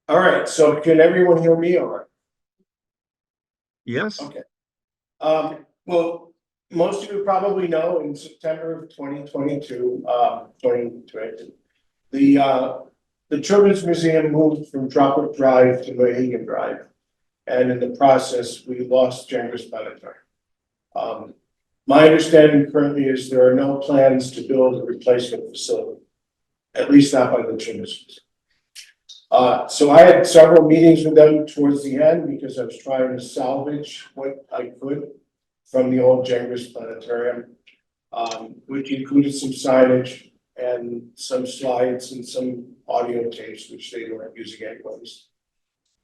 All right, so can everyone hear me all right? Yes. Okay. Well, most of you probably know in September of 2022, 2020, the Children's Museum moved from Droplet Drive to Mohegan Drive. And in the process, we lost Gengras Planetarium. My understanding currently is there are no plans to build a replacement facility, at least not by the Children's Museum. So I had several meetings with them towards the end because I was trying to salvage what I could from the old Gengras Planetarium, which included some signage and some slides and some audio tapes, which they weren't using anyways,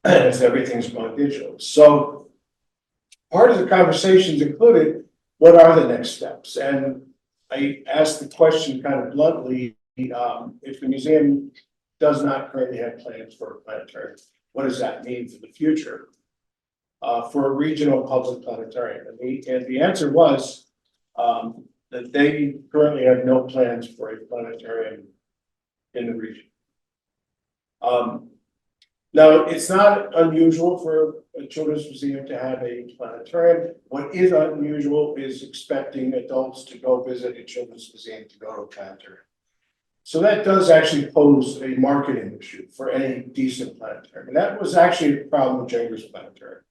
as everything's gone digital. So part of the conversations included, what are the next steps? And I asked the question kind of bluntly, if the museum does not currently have plans for a planetarium, what does that mean for the future for a regional public planetarium? And the answer was that they currently have no plans for a planetarium in the region. Now, it's not unusual for a children's museum to have a planetarium. What is unusual is expecting adults to go visit a children's museum to go to a planetarium. So that does actually pose a marketing issue for any decent planetarium. And that was actually a problem with Gengras Planetarium.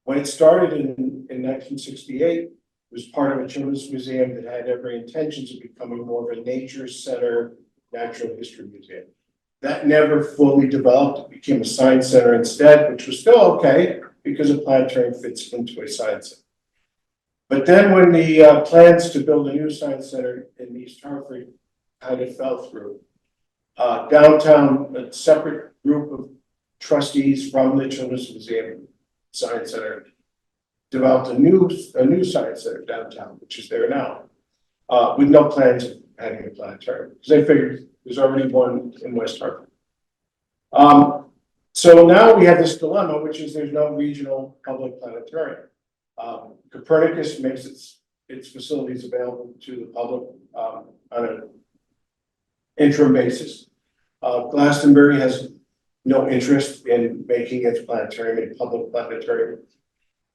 When it started in 1968, it was part of a children's museum that had every intentions of becoming more of a nature center, natural history museum. That never fully developed. It became a science center instead, which was still okay because a planetarium fits into a science center. But then when the plans to build a new science center in East Hartford kind of fell through, downtown, a separate group of trustees from the Children's Museum Science Center developed a new science center downtown, which is there now, with no plans of having a planetarium, because they figured there's already one in West Hartford. So now we have this dilemma, which is there's no regional public planetarium. Copernicus makes its facilities available to the public on an interim basis. Glastonbury has no interest in making its planetarium a public planetarium.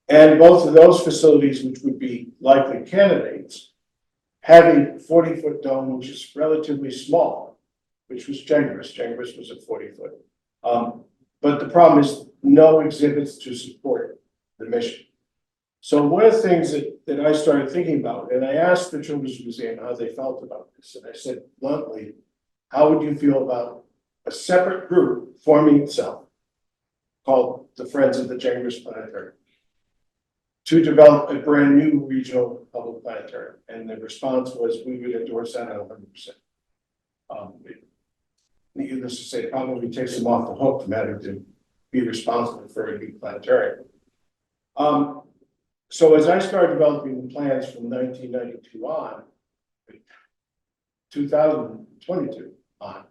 And both of those facilities, which would be likely candidates, have a 40-foot dome, which is relatively small, which was Gengras. Gengras was a 40-foot. But the problem is no exhibits to support the mission. So one of the things that I started thinking about, and I asked the Children's Museum how they felt about this, and I said bluntly, how would you feel about a separate group forming itself called the Friends of the Gengras Planetarium to develop a brand new regional public planetarium? And the response was, we would endorse that at 100%. Needless to say, it probably takes them off the hook from having to be responsible for a new planetarium. So as I started developing the plans from 1992 on, 2022 on,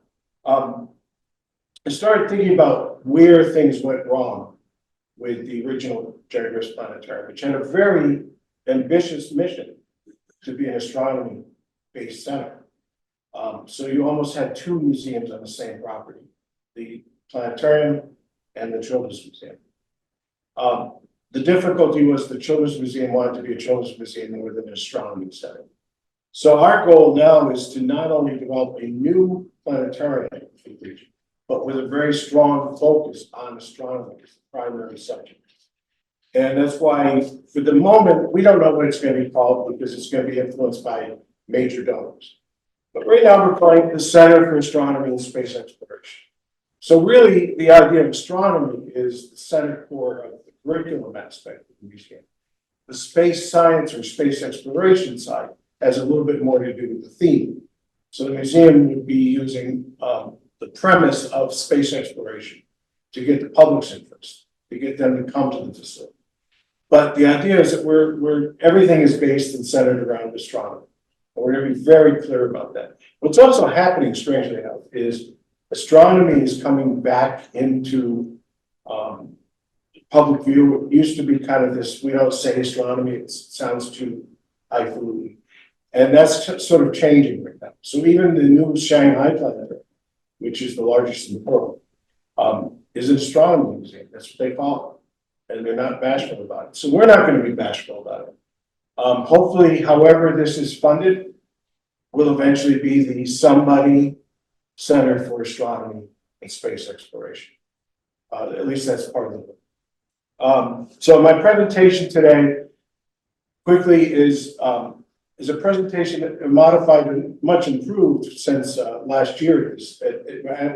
I started thinking about where things went wrong with the original Gengras Planetarium, which had a very ambitious mission to be an astronomy-based center. So you almost had two museums on the same property, the planetarium and the Children's Museum. The difficulty was the Children's Museum wanted to be a children's museum with an astronomy center. So our goal now is to not only develop a new planetarium for the region, but with a very strong focus on astronomy as the primary subject. And that's why, for the moment, we don't know what it's going to be called because it's going to be influenced by major donors. But right now we're calling it the Center for Astronomy and Space Exploration. So really, the idea of astronomy is the center core of the curriculum aspect of the museum. The space science or space exploration side has a little bit more to do with the theme. So the museum would be using the premise of space exploration to get the public's interest, to get them to come to the facility. But the idea is that everything is based and centered around astronomy. And we're going to be very clear about that. What's also happening, strangely enough, is astronomy is coming back into public view. It used to be kind of this, we don't say astronomy, it sounds too highfalutin. And that's sort of changing right now. So even the new Shanghai Planetarium, which is the largest in the world, is an astronomy museum. That's what they call it. And they're not bashful about it. So we're not going to be bashful about it. Hopefully, however this is funded, will eventually be the Somebody Center for Astronomy and Space Exploration. At least that's part of it. So my presentation today quickly is a presentation that modified and much improved since last year.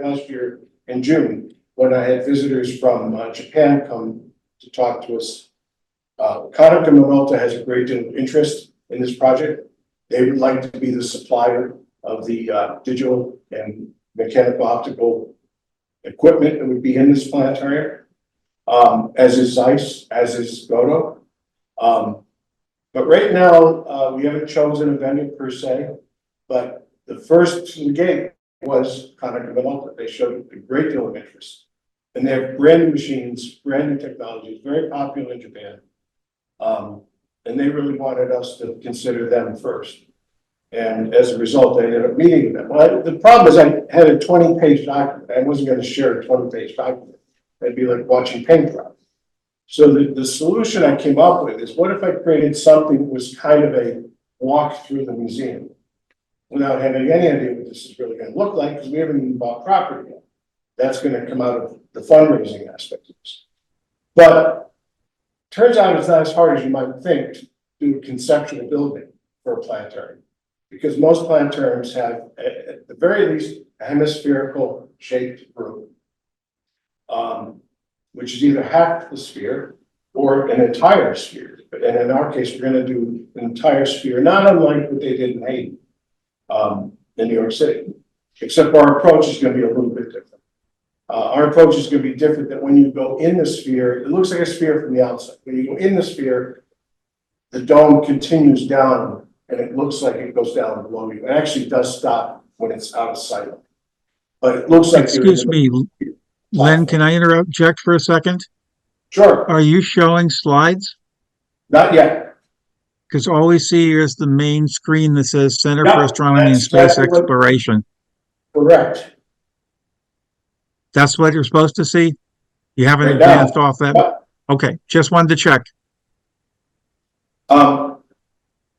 Last year in June, when I had visitors from Japan come to talk to us. Konica Minolta has a great deal of interest in this project. They would like to be the supplier of the digital and mechanical optical equipment that would be in this planetarium, as is Zeiss, as is Goto. But right now, we haven't chosen a venue per se, but the first to the gate was Konica Minolta. They showed a great deal of interest. And they have brand new machines, brand new technology, very popular in Japan. And they really wanted us to consider them first. And as a result, I ended up meeting with them. Well, the problem is I had a 20-page document. I wasn't going to share a 20-page document. It'd be like watching paint dry. So the solution I came up with is, what if I created something that was kind of a walk through the museum without having any idea what this is really going to look like, because we haven't even bought property yet. That's going to come out of the fundraising aspect of this. But turns out it's not as hard as you might think to do a conceptual building for a planetarium, because most planetariums have, at the very least, a hemispherical shaped room, which is either half the sphere or an entire sphere. And in our case, we're going to do an entire sphere, not unlike what they did in Haiti, in New York City, except our approach is going to be a little bit different. Our approach is going to be different than when you go in the sphere. It looks like a sphere from the outside. When you go in the sphere, the dome continues down and it looks like it goes down below you. It actually does stop when it's out of sight. But it looks like— Excuse me, Len, can I interject for a second? Sure. Are you showing slides? Not yet. Because all we see is the main screen that says Center for Yeah, Astronomy and that's Space exactly what— Exploration. Correct. That's what you're supposed to see? You haven't Right advanced now. off that? Yeah. Okay, just wanted to check.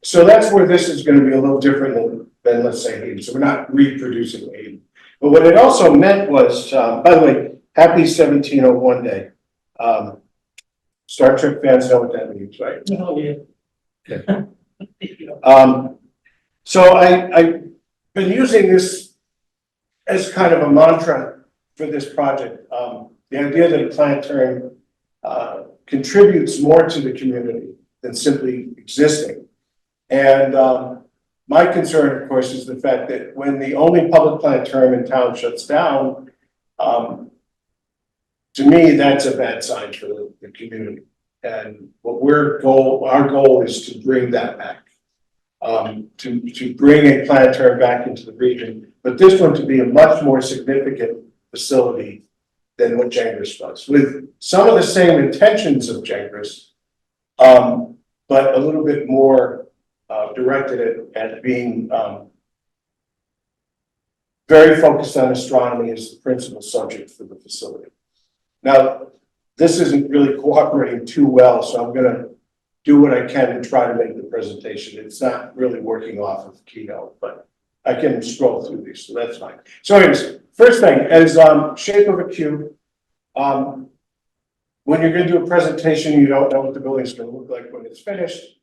So that's where this is going to be a little different than let's say Haiti. So we're not reproducing Haiti. But what it also meant was, by the way, happy 1701 day. Star Trek fans know what that means, right? Oh, yeah. So I've been using this as kind of a mantra for this project. The idea that a planetarium contributes more to the community than simply existing. And my concern, of course, is the fact that when the only public planetarium in town shuts down, to me, that's a bad sign for the community. And our goal is to bring that back, to bring a planetarium back into the region, but this one to be a much more significant facility than what Gengras was, with some of the same intentions of Gengras, but a little bit more directed at being very focused on astronomy as the principal subject for the facility. Now, this isn't really cooperating too well, so I'm going to do what I can to try to make the presentation. It's not really working off of the keynote, but I can scroll through these, so that's fine. So anyways, first thing is shape of a cube. When you're going to do a presentation, you don't know what the building's going to look like when it's finished.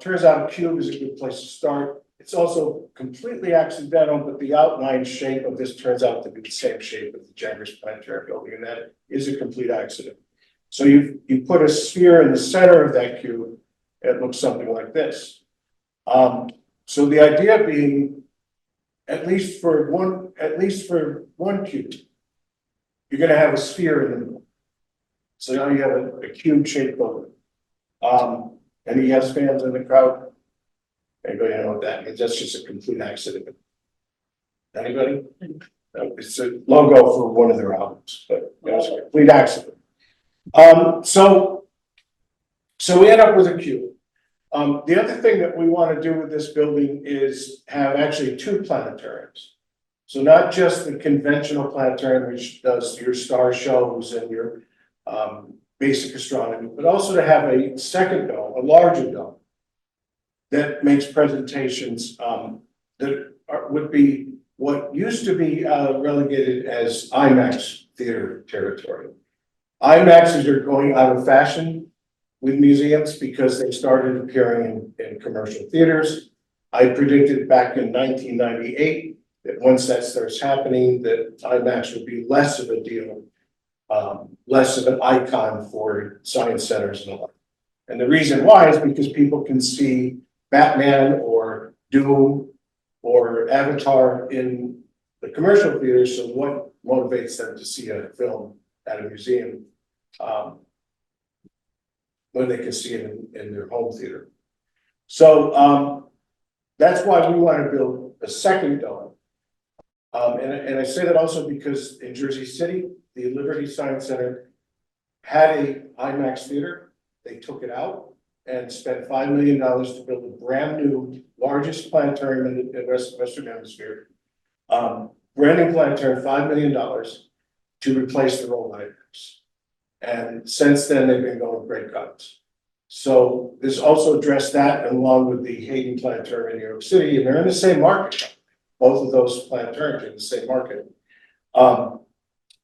Turns out a cube is a good place to start. It's also completely accidental, but the outline shape of this turns out to be the same shape as the Gengras Planetarium building, and that is a complete accident. So you put a sphere in the center of that cube, it looks something like this. So the idea being, at least for one cube, you're going to have a sphere in the middle. So now you have a cube-shaped building. Any yes fans in the crowd? Anybody know what that means? That's just a complete accident. Anybody? No, it's a logo for one of their albums, but it's a complete accident. So we end up with a cube. The other thing that we want to do with this building is have actually two planetariums. So not just the conventional planetarium, which does your star shows and your basic astronomy, but also to have a second dome, a larger dome, that makes presentations would be what used to be relegated as IMAX theater territory. IMAXs are going out of fashion with museums because they started appearing in commercial theaters. I predicted back in 1998 that once that starts happening, that IMAX will be less of a deal, less of an icon for science centers and the like. And the reason why is because people can see Batman or Doom or Avatar in the commercial theaters. So what motivates them to see a film at a museum when they can see it in their home theater? So that's why we want to build a second dome. And I say that also because in Jersey City, the Liberty Science Center had a IMAX theater. They took it out and spent $5 million to build a brand new, largest planetarium in the Western Hemisphere. Brand new planetarium, $5 million to replace their old IMAX. And since then, they've been going great guns. So this also addressed that along with the Hayden Planetarium in New York City, and they're in the same market. Both of those planetariums are in the same market.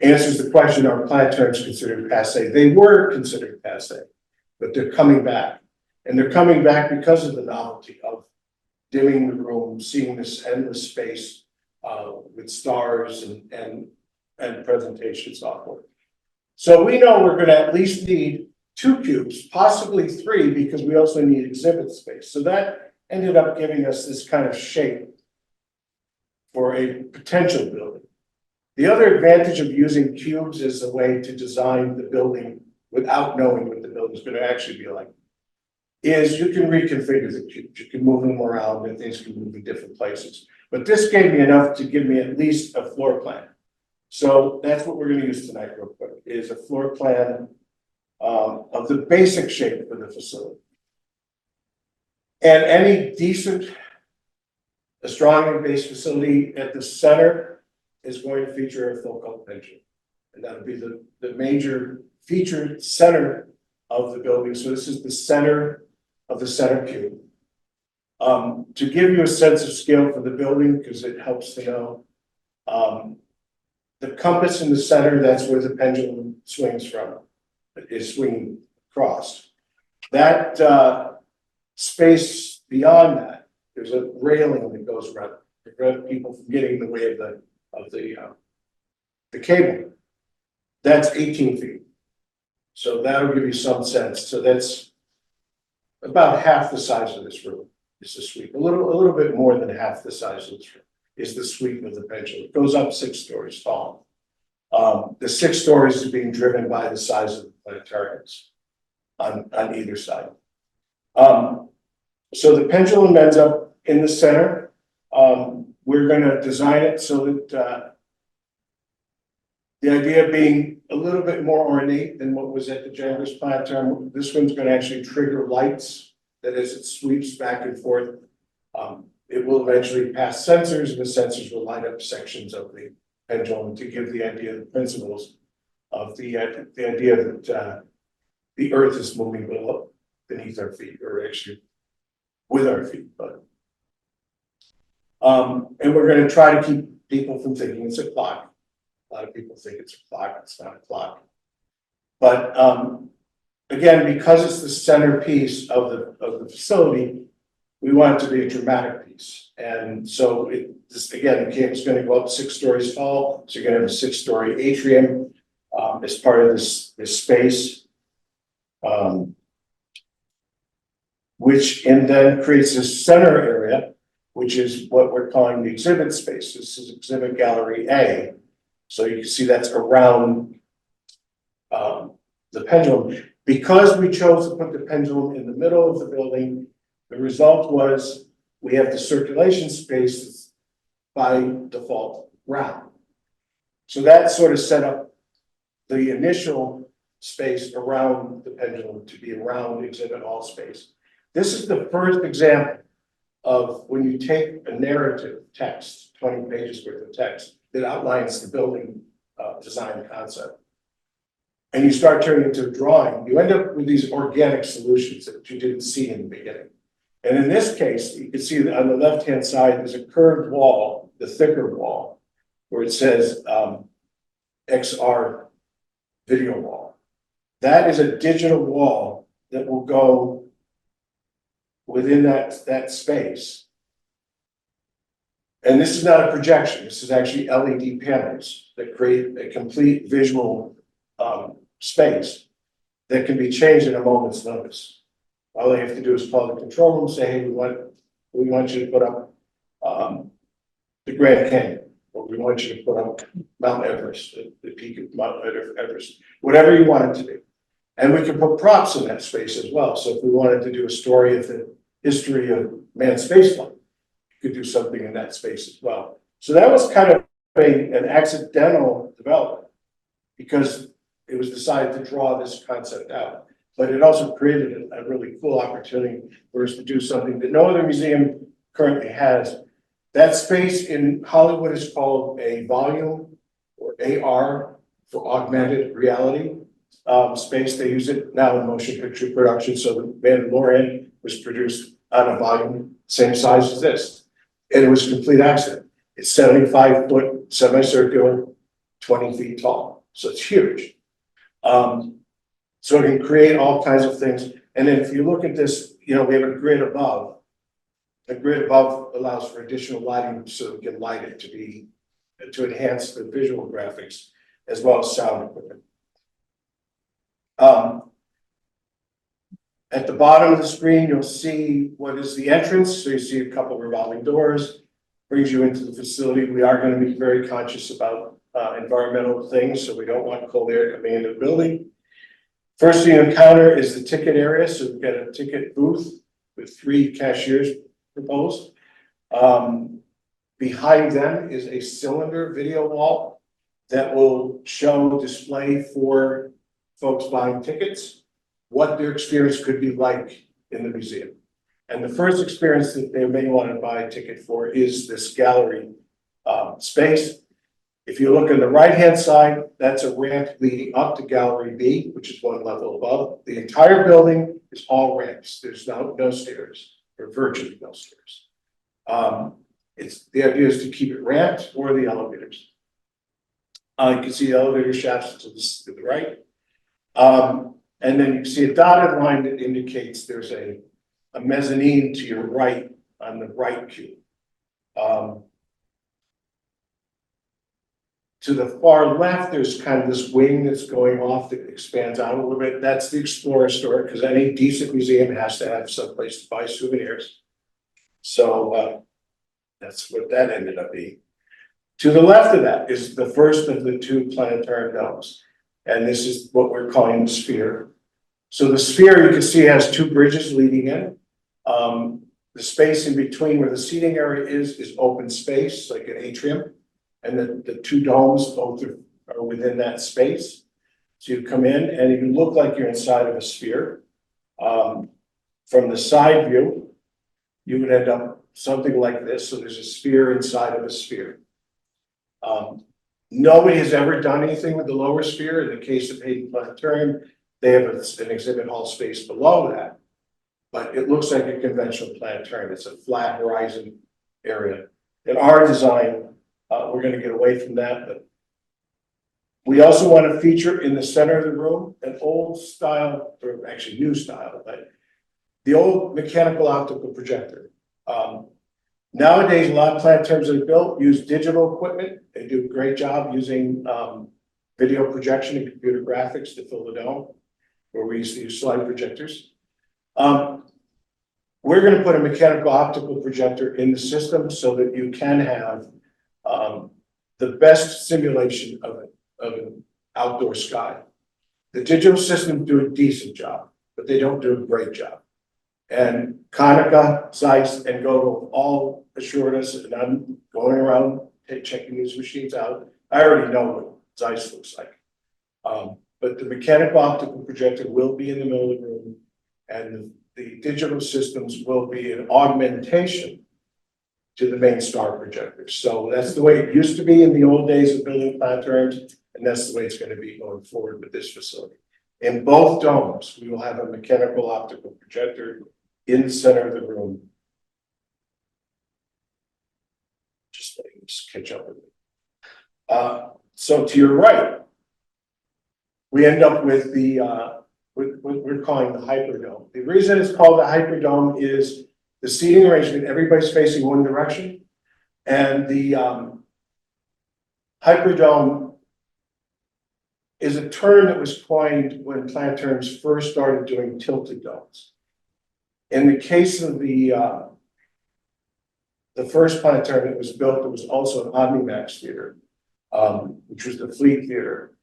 Answers the question, are planetariums considered passe? They were considered passe, but they're coming back. And they're coming back because of the novelty of dimming the room, seeing this endless space with stars and presentation software. So we know we're going to at least need 2 cubes, possibly 3, because we also need exhibit space. So that ended up giving us this kind of shape for a potential building. The other advantage of using cubes is a way to design the building without knowing what the building is going to actually be like, is you can reconfigure the cubes. You can move them around and things can move in different places. But this gave me enough to give me at least a floor plan. So that's what we're going to use tonight real quick, is a floor plan of the basic shape for the facility. And any decent astronomy-based facility at the center is going to feature a focal pendulum. And that'll be the major featured center of the building. So this is the center of the center cube. To give you a sense of scale for the building, because it helps to know, the compass in the center, that's where the pendulum swings from, is swinging across. That space beyond that, there's a railing that goes around to prevent people from getting in the way of the cable. That's 18 feet. So that'll give you some sense. So that's about half the size of this room is the sweep. A little bit more than half the size of this room is the sweep of the pendulum. It goes up 6 stories tall. The 6 stories is being driven by the size of the planetariums on either side. So the pendulum ends up in the center. We're going to design it so that the idea being a little bit more ornate than what was at the Gengras Planetarium. This one's going to actually trigger lights that as it sweeps back and forth, it will eventually pass sensors, and the sensors will light up sections of the pendulum to give the idea, the principles of the idea that the Earth is moving below, beneath our feet, or actually with our feet. But and we're going to try to keep people from thinking it's a clock. A lot of people think it's a clock. It's not a clock. But again, because it's the centerpiece of the facility, we want it to be a dramatic piece. And so this again, the cable's going to go up 6 stories tall. So you're going to have a 6-story atrium as part of this space, which then creates this center area, which is what we're calling the exhibit space. This is exhibit gallery A. So you can see that's around the pendulum. Because we chose to put the pendulum in the middle of the building, the result was we have the circulation space that's by default round. So that sort of set up the initial space around the pendulum to be around exhibit hall space. This is the first example of when you take a narrative text, 20 pages worth of text that outlines the building design concept, and you start turning it into a drawing, you end up with these organic solutions that you didn't see in the beginning. And in this case, you can see that on the left-hand side, there's a curved wall, the thicker wall, where it says XR video wall. That is a digital wall that will go within that space. And this is not a projection. This is actually LED panels that create a complete visual space that can be changed at a moment's notice. All they have to do is call the control room, say, hey, we want you to put up the Grand Canyon, or we want you to put up Mount Everest, the peak of Mount Everest, whatever you want it to be. And we can put props in that space as well. So if we wanted to do a story of the history of manned spaceflight, you could do something in that space as well. So that was kind of an accidental development, because it was decided to draw this concept out. But it also created a really cool opportunity for us to do something that no other museum currently has. That space in Hollywood is called a volume, or AR, for augmented reality space. They use it now in motion picture production. So the Mandalorian was produced on a volume same size as this, and it was a complete accident. It's 75-foot semicircular, 20 feet tall, so it's huge. So it can create all kinds of things. And then if you look at this, we have a grid above. The grid above allows for additional lighting, so we can light it to enhance the visual graphics as well as sound equipment. At the bottom of the screen, you'll see what is the entrance. So you see a couple of revolving doors, brings you into the facility. We are going to be very conscious about environmental things, so we don't want cold air coming into the building. First thing you encounter is the ticket area. So we've got a ticket booth with 3 cashiers proposed. Behind them is a cylinder video wall that will display for folks buying tickets what their experience could be like in the museum. And the first experience that they may want to buy a ticket for is this gallery space. If you look on the right-hand side, that's a ramp leading up to Gallery B, which is 1 level above. The entire building is all ramps. There's no stairs, or virtually no stairs. The idea is to keep it ramped, or the elevators. You can see the elevator shafts to the right. And then you can see a dotted line that indicates there's a mezzanine to your right on the right cube. To the far left, there's kind of this wing that's going off that expands out a little bit. That's the Explorer store, because any decent museum has to have some place to buy souvenirs. So that's what that ended up being. To the left of that is the first of the 2 planetarium domes. And this is what we're calling the sphere. So the sphere, you can see, has 2 bridges leading in. The space in between where the seating area is open space, like an atrium. And the 2 domes both are within that space. So you come in and you look like you're inside of a sphere. From the side view, you would end up something like this. So there's a sphere inside of a sphere. Nobody has ever done anything with the lower sphere. In the case of Hayden Planetarium, they have an exhibit hall space below that. But it looks like a conventional planetarium. It's a flat horizon area. In our design, we're going to get away from that, but we also want to feature in the center of the room an old style, or actually new style, but the old mechanical optical projector. Nowadays, a lot of planetariums that are built use digital equipment. They do a great job using video projection and computer graphics to fill the dome, where we used to use slide projectors. We're going to put a mechanical optical projector in the system so that you can have the best simulation of an outdoor sky. The digital systems do a decent job, but they don't do a great job. And Konica, Zeiss, and Godel all assured us, and I'm going around checking these machines out. I already know what Zeiss looks like. But the mechanical optical projector will be in the middle of the room, and the digital systems will be an augmentation to the main star projector. So that's the way it used to be in the old days of building planetariums, and that's the way it's going to be going forward with this facility. In both domes, we will have a mechanical optical projector in the center of the room. Just letting this catch up with me. So to your right, we end up with the with what we're calling the hyperdome. The reason it's called the hyperdome is the seating arrangement, everybody's facing one direction, and the hyperdome is a term that was coined when planetariums first started doing tilted domes. In the case of the first planetarium that was built, there was also an Omnimax theater, which was the Fleet Theater.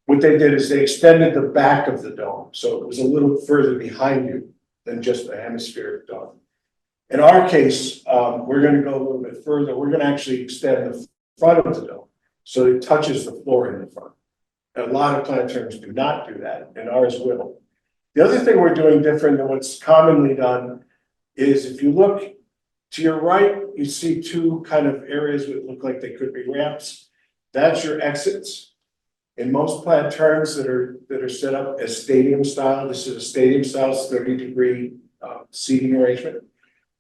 What they did is they extended the back of the dome, so it was a little further behind you than just a hemispheric dome. In our case, we're going to go a little bit further. We're going to actually extend the front of the dome so it touches the floor in the front. And a lot of planetariums do not do that, and ours will. The other thing we're doing different than what's commonly done is if you look to your right, you see two kind of areas that look like they could be ramps. That's your exits. In most planetariums that are set up as stadium style, this is a stadium style 30-degree seating arrangement.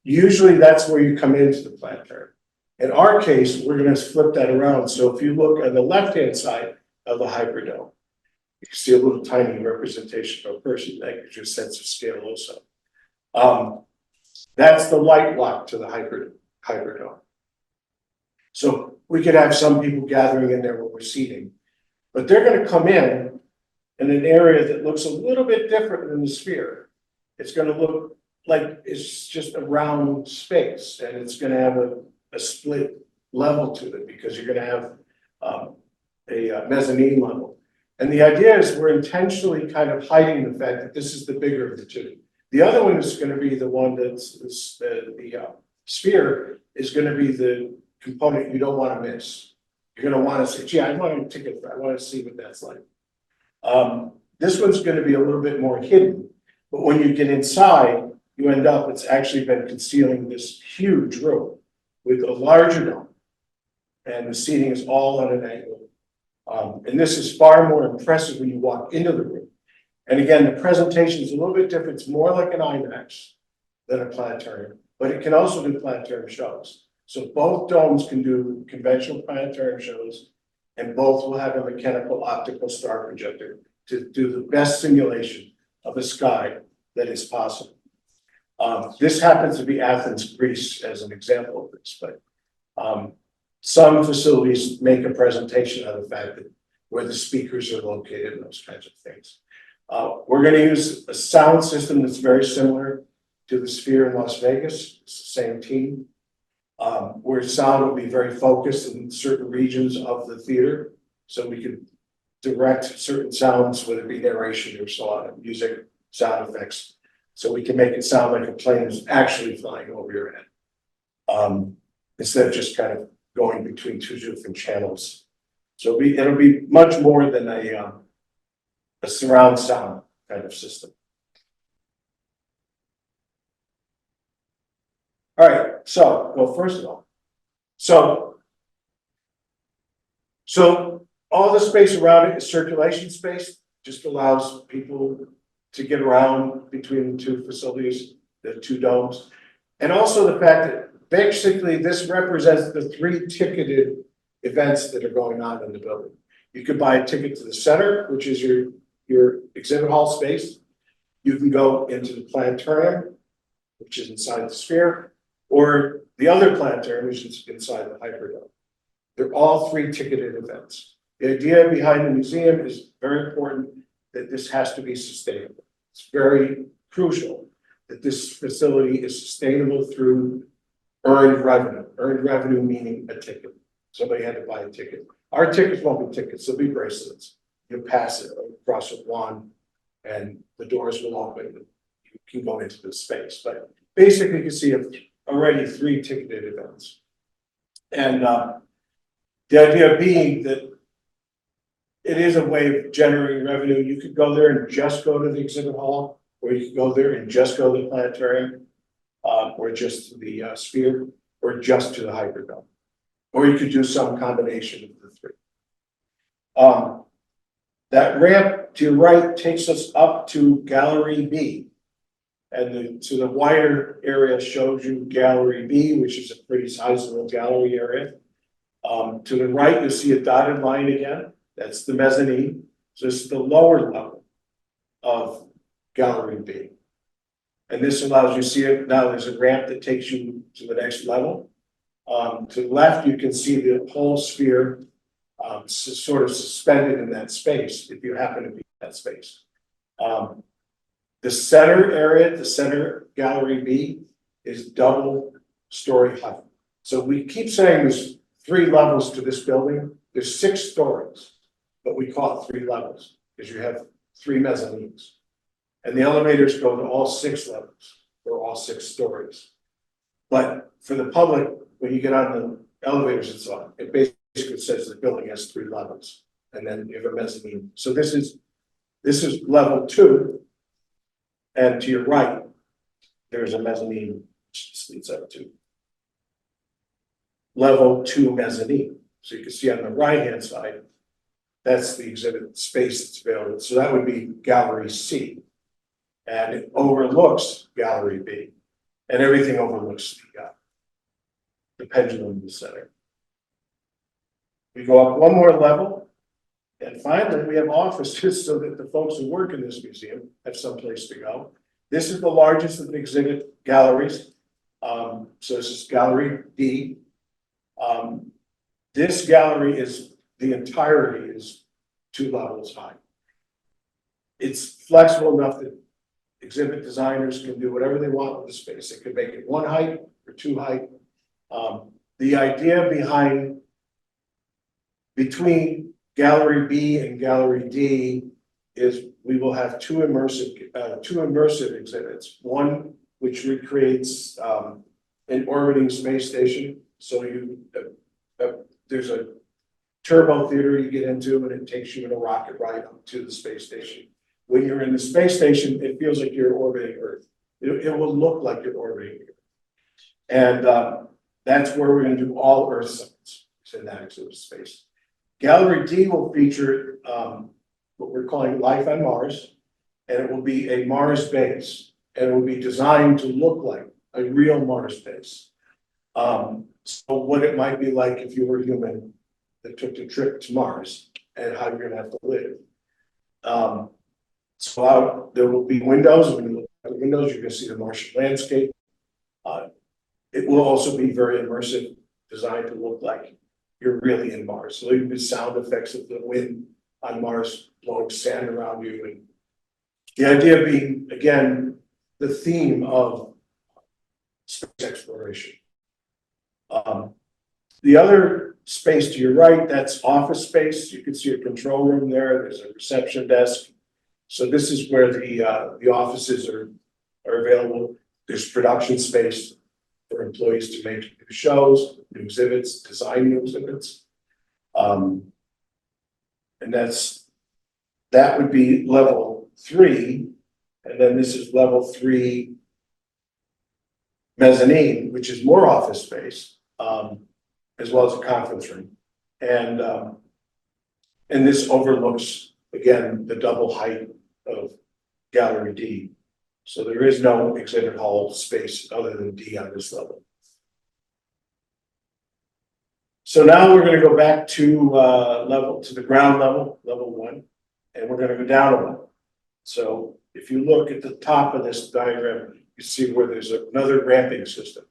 Usually that's where you come into the planetarium. In our case, we're going to flip that around. So if you look on the left-hand side of the hyperdome, you can see a little tiny representation of a person. That gives you a sense of scale also. That's the light block to the hyperdome. So we could have some people gathering in there when we're seating, but they're going to come in an area that looks a little bit different than the sphere. It's going to look like it's just a round space, and it's going to have a split level to it because you're going to have a mezzanine level. And the idea is we're intentionally kind of hiding the fact that this is the bigger of the two. The other one is going to be the one that's the sphere is going to be the component you don't want to miss. You're going to want to say, gee, I want a ticket for, I want to see what that's like. This one's going to be a little bit more hidden, but when you get inside, you end up, it's actually been concealing this huge room with a larger dome, and the seating is all on an angle. And this is far more impressive when you walk into the room. And again, the presentation is a little bit different. It's more like an IMAX than a planetarium, but it can also do planetarium shows. So both domes can do conventional planetarium shows, and both will have a mechanical optical star projector to do the best simulation of the sky that is possible. This happens to be Athens, Greece, as an example of this, but some facilities make a presentation of the fact that where the speakers are located and those kinds of things. We're going to use a sound system that's very similar to the Sphere in Las Vegas. It's the same team, where sound will be very focused in certain regions of the theater, so we can direct certain sounds, whether it be narration or so on, music, sound effects, so we can make it sound like a plane is actually flying over your head, instead of just kind of going between two different channels. So it'll be much more than a surround sound kind of system. All right, so, well, first of all, so all the space around it is circulation space, just allows people to get around between the two facilities, the two domes. And also the fact that basically this represents the 3 ticketed events that are going on in the building. You could buy a ticket to the center, which is your exhibit hall space. You can go into the planetarium, which is inside the sphere, or the other planetarium, which is inside the hyperdome. They're all 3 ticketed events. The idea behind the museum is very important, that this has to be sustainable. It's very crucial that this facility is sustainable through earned revenue. Earned revenue meaning a ticket. Somebody had to buy a ticket. Our tickets won't be tickets, they'll be bracelets. You'll pass it across a wand and the doors will open. You can go into the space. But basically you can see already 3 ticketed events. And the idea being that it is a way of generating revenue. You could go there and just go to the exhibit hall, or you can go there and just go to the planetarium, or just to the sphere, or just to the Hyperdome. Or you could do some combination of the three. That ramp to your right takes us up to Gallery B. And so the wider area shows you Gallery B, which is a pretty sizable gallery area. To the right, you'll see a dotted line again. That's the mezzanine. So this is the lower level of Gallery B. And this allows you to see it. Now there's a ramp that takes you to the next level. To the left, you can see the whole sphere sort of suspended in that space, if you happen to be in that space. The center area, the center Gallery B, is double story height. So we keep saying there's 3 levels to this building. There's 6 stories, but we call it 3 levels because you have 3 mezzanines. And the elevators go to all 6 levels, or all 6 stories. But for the public, when you get on the elevators and so on, it basically says the building has 3 levels, and then you have a mezzanine. So this is level 2, and to your right, there's a mezzanine which leads up to level 2 mezzanine. So you can see on the right-hand side, that's the exhibit space that's available. So that would be Gallery C, and it overlooks Gallery B, and everything overlooks the pendulum in the center. We go up one more level, and finally we have offices so that the folks who work in this museum have someplace to go. This is the largest of the exhibit galleries. So this is Gallery D. This gallery is, the entirety is 2 levels high. It's flexible enough that exhibit designers can do whatever they want with the space. They could make it 1 height or 2 height. The idea between Gallery B and Gallery D is we will have two immersive exhibits. One which recreates an orbiting space station. So there's a turbo theater you get into, and it takes you in a rocket ride up to the space station. When you're in the space station, it feels like you're orbiting Earth. It will look like you're orbiting Earth. And that's where we're going to do all Earth science in that exhibit space. Gallery D will feature what we're calling Life on Mars, and it will be a Mars base, and it will be designed to look like a real Mars base. So what it might be like if you were human that took the trip to Mars, and how you're going to have to live. There will be windows. When you look at the windows, you're going to see the Martian landscape. It will also be very immersive, designed to look like you're really in Mars. So there'll be sound effects of the wind on Mars blowing sand around you. And the idea being, again, the theme of space exploration. The other space to your right, that's office space. You can see a control room there. There's a reception desk. So this is where the offices are available. There's production space for employees to make new shows, new exhibits, design new exhibits. And that would be level 3. And then this is level 3 mezzanine, which is more office space, as well as a conference room. And this overlooks, again, the double height of Gallery D. So there is no exhibit hall space other than D on this level. So now we're going to go back to the ground level, level 1, and we're going to go down a level. So if you look at the top of this diagram, you see where there's another ramping system.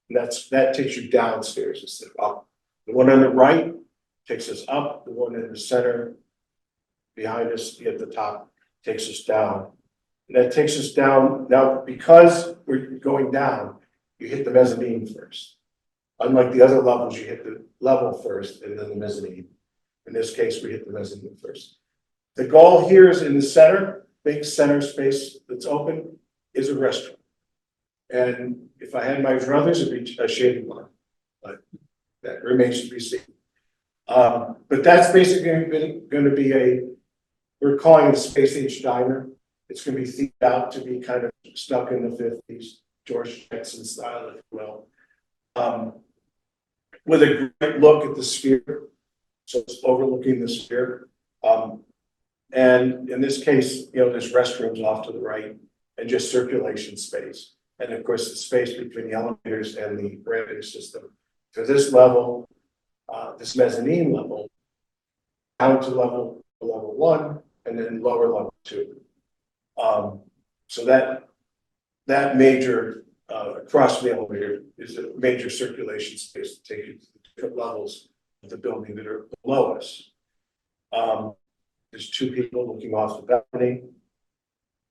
And that takes you downstairs instead of up. The one on the right takes us up. The one in the center behind us at the top takes us down. And that takes us down. Now, because we're going down, you hit the mezzanine first. Unlike the other levels, you hit the level first and then the mezzanine. In this case, we hit the mezzanine first. The goal here is in the center, big center space that's open, is a restaurant. And if I had my druthers, it'd be a shady one, but that remains to be seen. But that's basically going to be we're calling it a space age diner. It's going to be themed out to be kind of stuck in the 50s, George Jackson style, if you will. With a great look at the sphere. So it's overlooking the sphere. And in this case, there's restrooms off to the right and just circulation space. And of course, the space between the elevators and the branding system. For this level, this mezzanine level, down to level 1, and then lower level 2. So that major across the elevator is a major circulation space to take you to the different levels of the building that are below us. There's 2 people looking off the balcony.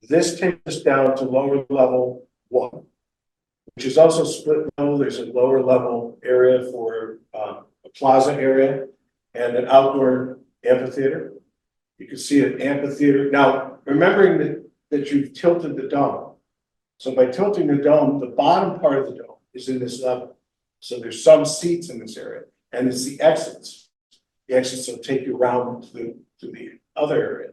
This takes us down to lower level 1, which is also split level. There's a lower level area for a plaza area and an outdoor amphitheater. You can see an amphitheater. Now, remembering that you've tilted the dome. So by tilting the dome, the bottom part of the dome is in this level. So there's some seats in this area, and it's the exits. The exits will take you around to the other area.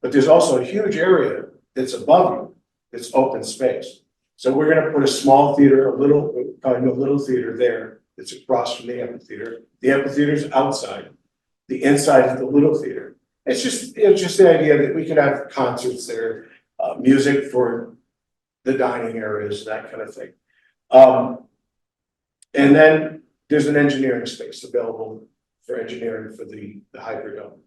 But there's also a huge area that's above you, that's open space. So we're going to put a small theater, a little theater there that's across from the amphitheater. The amphitheater is outside. The inside is the little theater. It's just the idea that we could have concerts there, music for the dining areas, that kind of thing. And then there's an engineering space available for engineering for the Hyperdome.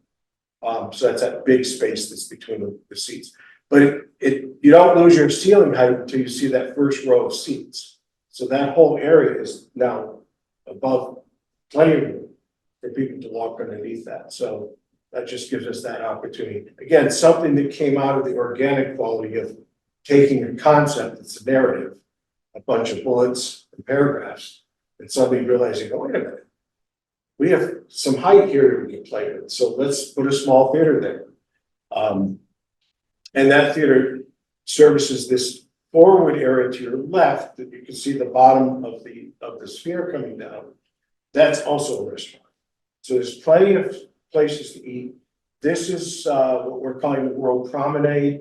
So that's that big space that's between the seats. But you don't lose your ceiling height until you see that first row of seats. So that whole area is now above, plenty of room for people to walk underneath that. So that just gives us that opportunity. Again, something that came out of the organic quality of taking a concept that's a narrative, a bunch of bullets and paragraphs, and suddenly realizing, oh, wait a minute, we have some height here that we can play with. So let's put a small theater there. And that theater services this forward area to your left that you can see the bottom of the sphere coming down. That's also a restaurant. So there's plenty of places to eat. This is what we're calling the World Promenade.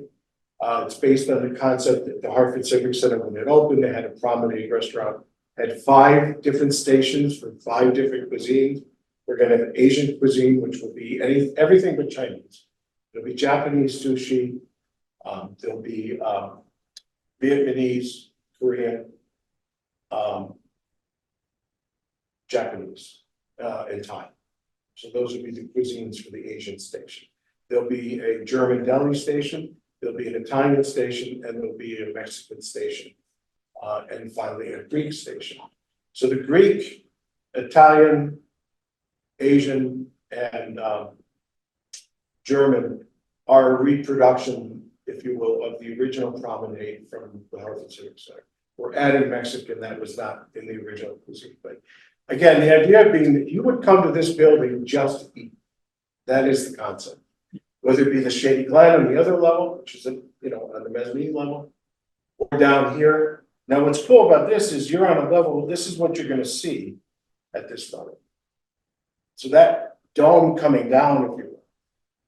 It's based on the concept that the Hartford Civic Center, when it opened, they had a promenade restaurant, had 5 different stations for 5 different cuisines. We're going to have Asian cuisine, which will be everything but Chinese. There'll be Japanese sushi. There'll be Vietnamese, Korean, Japanese, and Thai. So those would be the cuisines for the Asian station. There'll be a German deli station. There'll be an Italian station, and there'll be a Mexican station, and finally a Greek station. So the Greek, Italian, Asian, and German are a reproduction, if you will, of the original promenade from the Hartford Civic Center. We're adding Mexican that was not in the original cuisine. But again, the idea being that you would come to this building just to eat. That is the concept. Whether it be the Shady Glen on the other level, which is on the mezzanine level, or down here. Now, what's cool about this is you're on a level. This is what you're going to see at this level. So that dome coming down, if you will,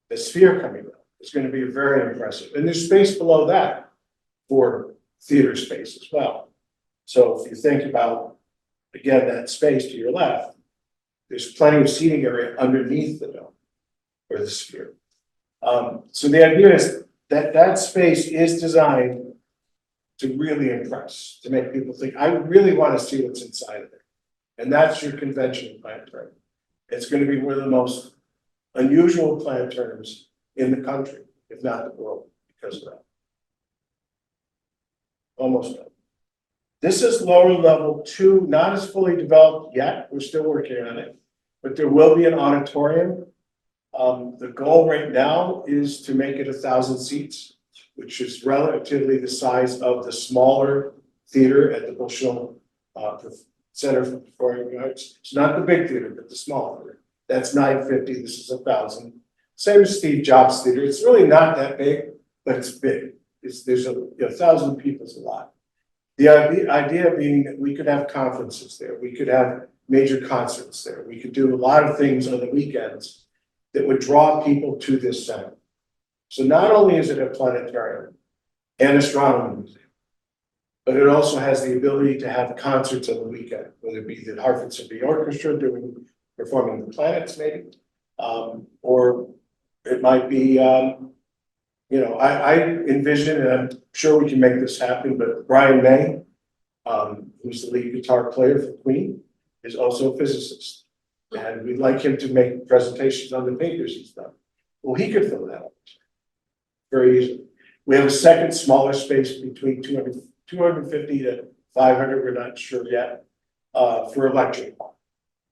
the sphere coming down, is going to be very impressive. And there's space below that for theater space as well. So if you think about, again, that space to your left, there's plenty of seating area underneath the dome or the sphere. So the idea is that that space is designed to really impress, to make people think, I really want to see what's inside of there. And that's your convention planetarium. It's going to be one of the most unusual planetariums in the country, if not the world, because of that. Almost done. This is lower level 2, not as fully developed yet. We're still working on it, but there will be an auditorium. The goal right now is to make it 1,000 seats, which is relatively the size of the smaller theater at the Bushnell Center for Performing Arts. It's not the big theater, but the small theater. That's 950. This is 1,000. Same as Steve Jobs Theater. It's really not that big, but it's big. There's 1,000 people is a lot. The idea being that we could have conferences there. We could have major concerts there. We could do a lot of things on the weekends that would draw people to this center. So not only is it a planetarium, and astronomy museum. But it also has the ability to have concerts on the weekend, whether it be the Hartford Symphony Orchestra performing the planets, maybe, or it might be, I envision, and I'm sure we can make this happen, but Brian May, who's the lead guitar player for Queen, is also a physicist. And we'd like him to make presentations on the papers he's done. Well, he could fill that up very easily. We have a second smaller space between 250 to 500, we're not sure yet, for a lecture.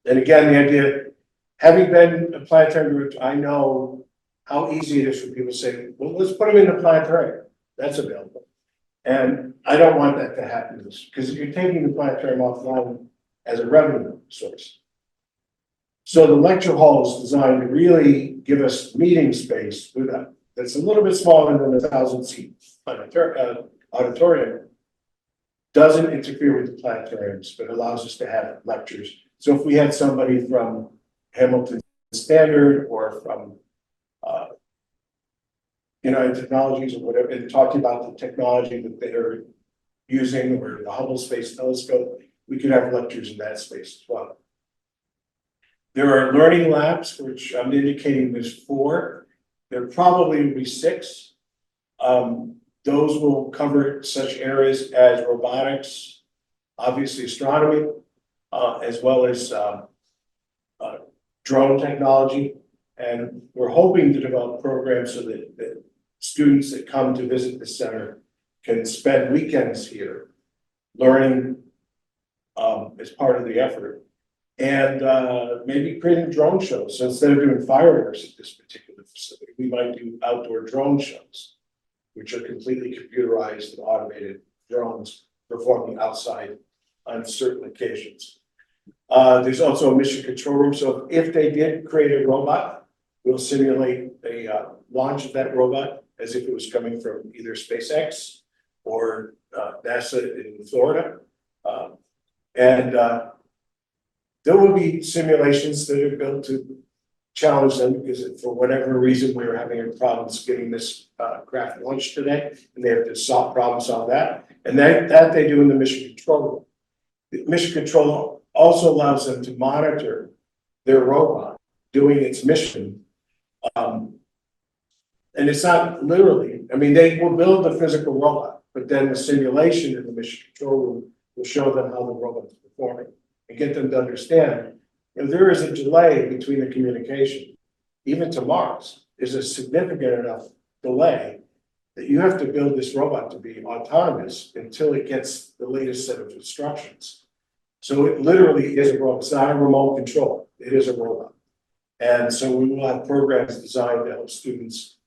And again, the idea, having been a planetary group, I know how easy it is for people to say, well, let's put them in the planetarium. That's available. And I don't want that to happen, because you're taking the planetarium offline as a revenue source. So the lecture hall is designed to really give us meeting space with that. That's a little bit smaller than a 1,000-seat auditorium. Doesn't interfere with the planetariums, but allows us to have lectures. So if we had somebody from Hamilton Standard or from United Technologies or whatever, and talking about the technology that they're using, or the Hubble Space Telescope, we could have lectures in that space as well. There are learning labs, which I'm indicating there's 4. There probably will be 6. Those will cover such areas as robotics, obviously astronomy, as well as drone technology. And we're hoping to develop programs so that students that come to visit the center can spend weekends here learning as part of the effort. And maybe creating drone shows. So instead of doing fireworks at this particular facility, we might do outdoor drone shows, which are completely computerized and automated drones performing outside on certain occasions. There's also a mission control room. So if they did create a robot, we'll simulate a launch of that robot as if it was coming from either SpaceX or NASA in Florida. There will be simulations that are built to challenge them, because for whatever reason, we were having problems getting this craft launched today, and they have to problem solve that. And that they do in the mission control room. The mission control also allows them to monitor their robot doing its mission. And it's not literally, I mean, they will build the physical robot, but then the simulation in the mission control room will show them how the robot is performing and get them to understand if there is a delay between the communication, even to Mars, is a significant enough delay that you have to build this robot to be autonomous until it gets the latest set of instructions. So it literally is a robot. It's not a remote control. It is a robot. And so we will have programs designed to help students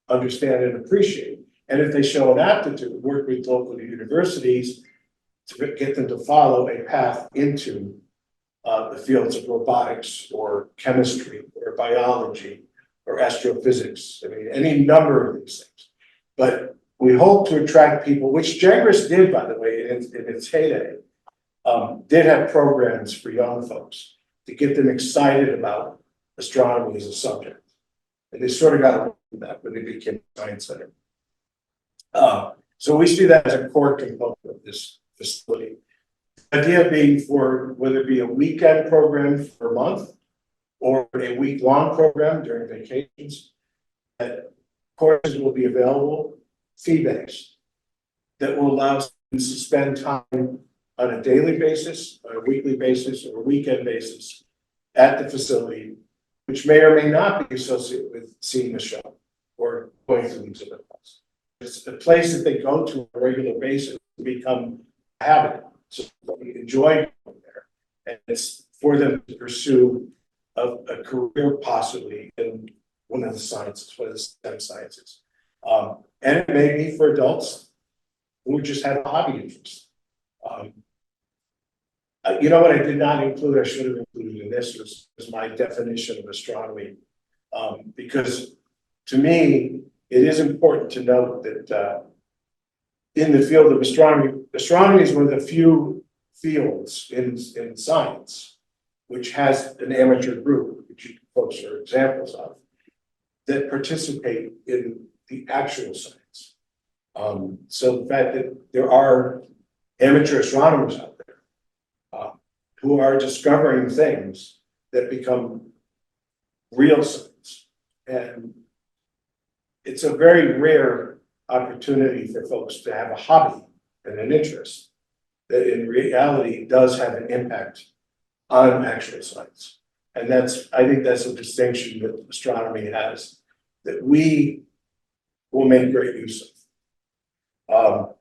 understand and appreciate. And if they show an aptitude, work with local universities to get them to follow a path into the fields of robotics or chemistry or biology or astrophysics. I mean, any number of these things. But we hope to attract people, which Gengras did, by the way, in its heyday, did have programs for young folks to get them excited about astronomy as a subject. And they sort of got away from that when they became a science center. So we see that as a core component of this facility. The idea being for whether it be a weekend program for a month or a week-long program during vacations, that courses will be available, fee-based, that will allow students to spend time on a daily basis, or a weekly basis, or a weekend basis at the facility, which may or may not be associated with seeing the show or going through the exhibit halls. It's a place that they go to on a regular basis to become a habit. So they enjoy going there. And it's for them to pursue a career possibly in one of the sciences, one of the STEM sciences. And it may be for adults who just have a hobby interest. You know what I did not include, I should have included in this, was my definition of astronomy. Because to me, it is important to note that in the field of astronomy, astronomy is one of the few fields in science which has an amateur group, which you folks are examples of, that participate in the actual science. So the fact that there are amateur astronomers out there who are discovering things that become real science, and it's a very rare opportunity for folks to have a hobby and an interest that in reality does have an impact on actual science. And I think that's a distinction that astronomy has that we will make great use of.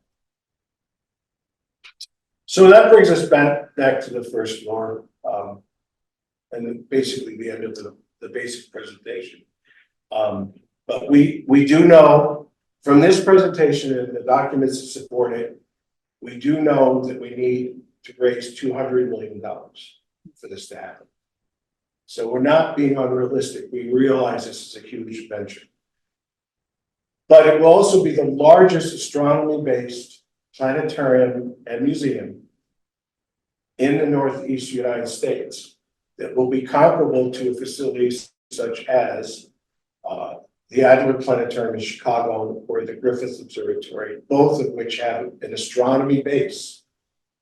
So that brings us back to the first floor, and then basically the end of the basic presentation. But we do know from this presentation and the documents that support it, we do know that we need to raise $200 million for this to happen. So we're not being unrealistic. We realize this is a huge venture. But it will also be the largest astronomy-based planetarium and museum in the Northeast United States that will be comparable to facilities such as the Adler Planetarium in Chicago or the Griffith Observatory, both of which have an astronomy base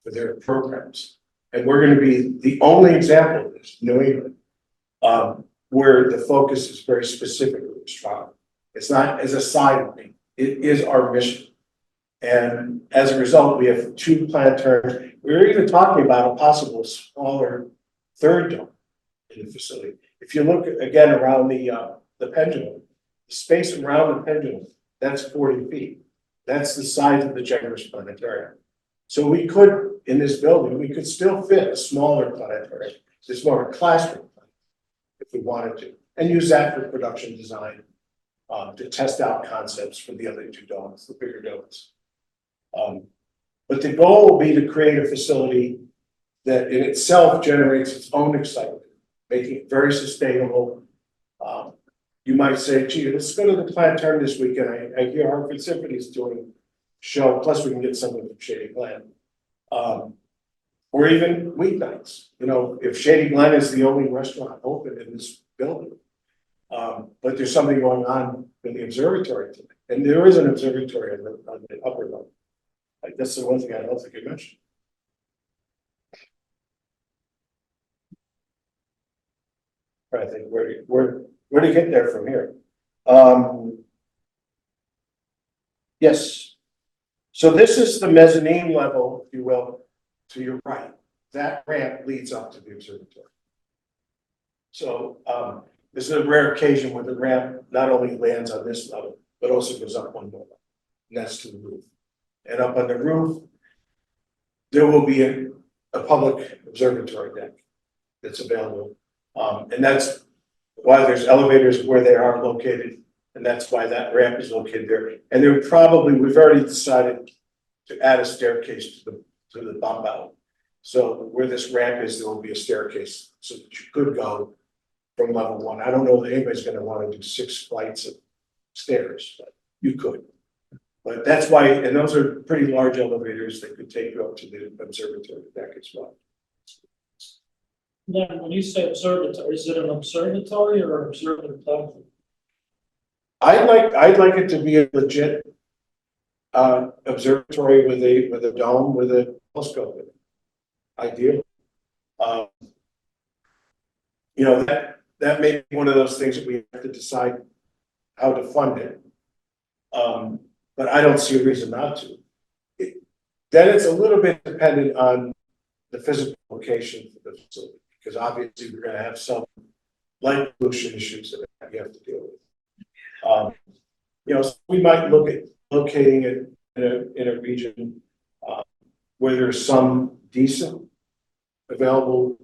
for their programs. And we're going to be the only example of this, New England, where the focus is very specifically astronomy. It's not as a sideline, it is our mission. And as a result, we have 2 planetariums. We're even talking about a possible smaller third dome in the facility. If you look again around the pendulum, the space around the pendulum, that's 40 feet. That's the size of the Gengras Planetarium. So we could, in this building, we could still fit a smaller planetarium. It's more of a classroom if we wanted to, and use that for production design to test out concepts for the other 2 domes, the bigger domes. But the goal will be to create a facility that in itself generates its own excitement, making it very sustainable. You might say, gee, let's go to the planetarium this weekend. I hear Hartford Symphony is doing a show, plus we can get something from Shady Glen. Or even weeknights. You know, if Shady Glen is the only restaurant open in this building, but there's something going on in the observatory today. And there is an observatory on the upper level. Like, that's the one thing I don't think I mentioned. I think where to get there from here. Yes. So this is the mezzanine level, if you will, to your right. That ramp leads up to the observatory. So this is a rare occasion where the ramp not only lands on this level, but also goes up one more, and that's to the roof. And up on the roof, there will be a public observatory deck that's available. And that's why there's elevators where they are located. And that's why that ramp is located there. And there probably, we've already decided to add a staircase to the bump out. So where this ramp is, there will be a staircase so that you could go from level 1. I don't know that anybody's going to want to do 6 flights of stairs, but you could. But that's why, and those are pretty large elevators that could take you up to the observatory deck as well. Then when you say observatory, is it an observatory or an observatory? I'd like it to be a legit observatory with a dome with a telescope in it. Ideal. You know, that may be one of those things that we have to decide how to fund it. But I don't see a reason not to. Then it's a little bit dependent on the physical location for the facility, because obviously we're going to have some light pollution issues that we have to deal with. You know, so we might look at locating it in a region where there's some decent available,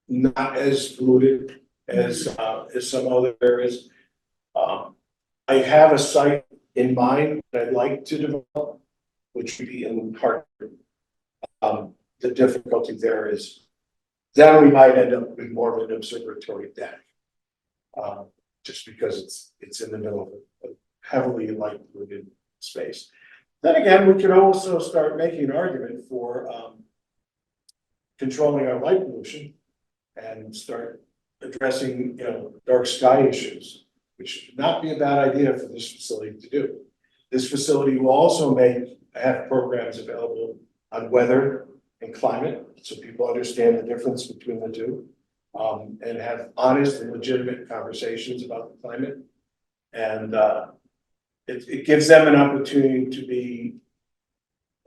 not as polluted as some other areas. I have a site in mind that I'd like to develop, which would be in Hartford. The difficulty there is then we might end up with more of an observatory deck, just because it's in the middle of a heavily light polluted space. Then again, we could also start making an argument for controlling our light pollution and start addressing, you know, dark sky issues, which would not be a bad idea for this facility to do. This facility will also have programs available on weather and climate, so people understand the difference between the two. And have honest and legitimate conversations about the climate. And it gives them an opportunity to be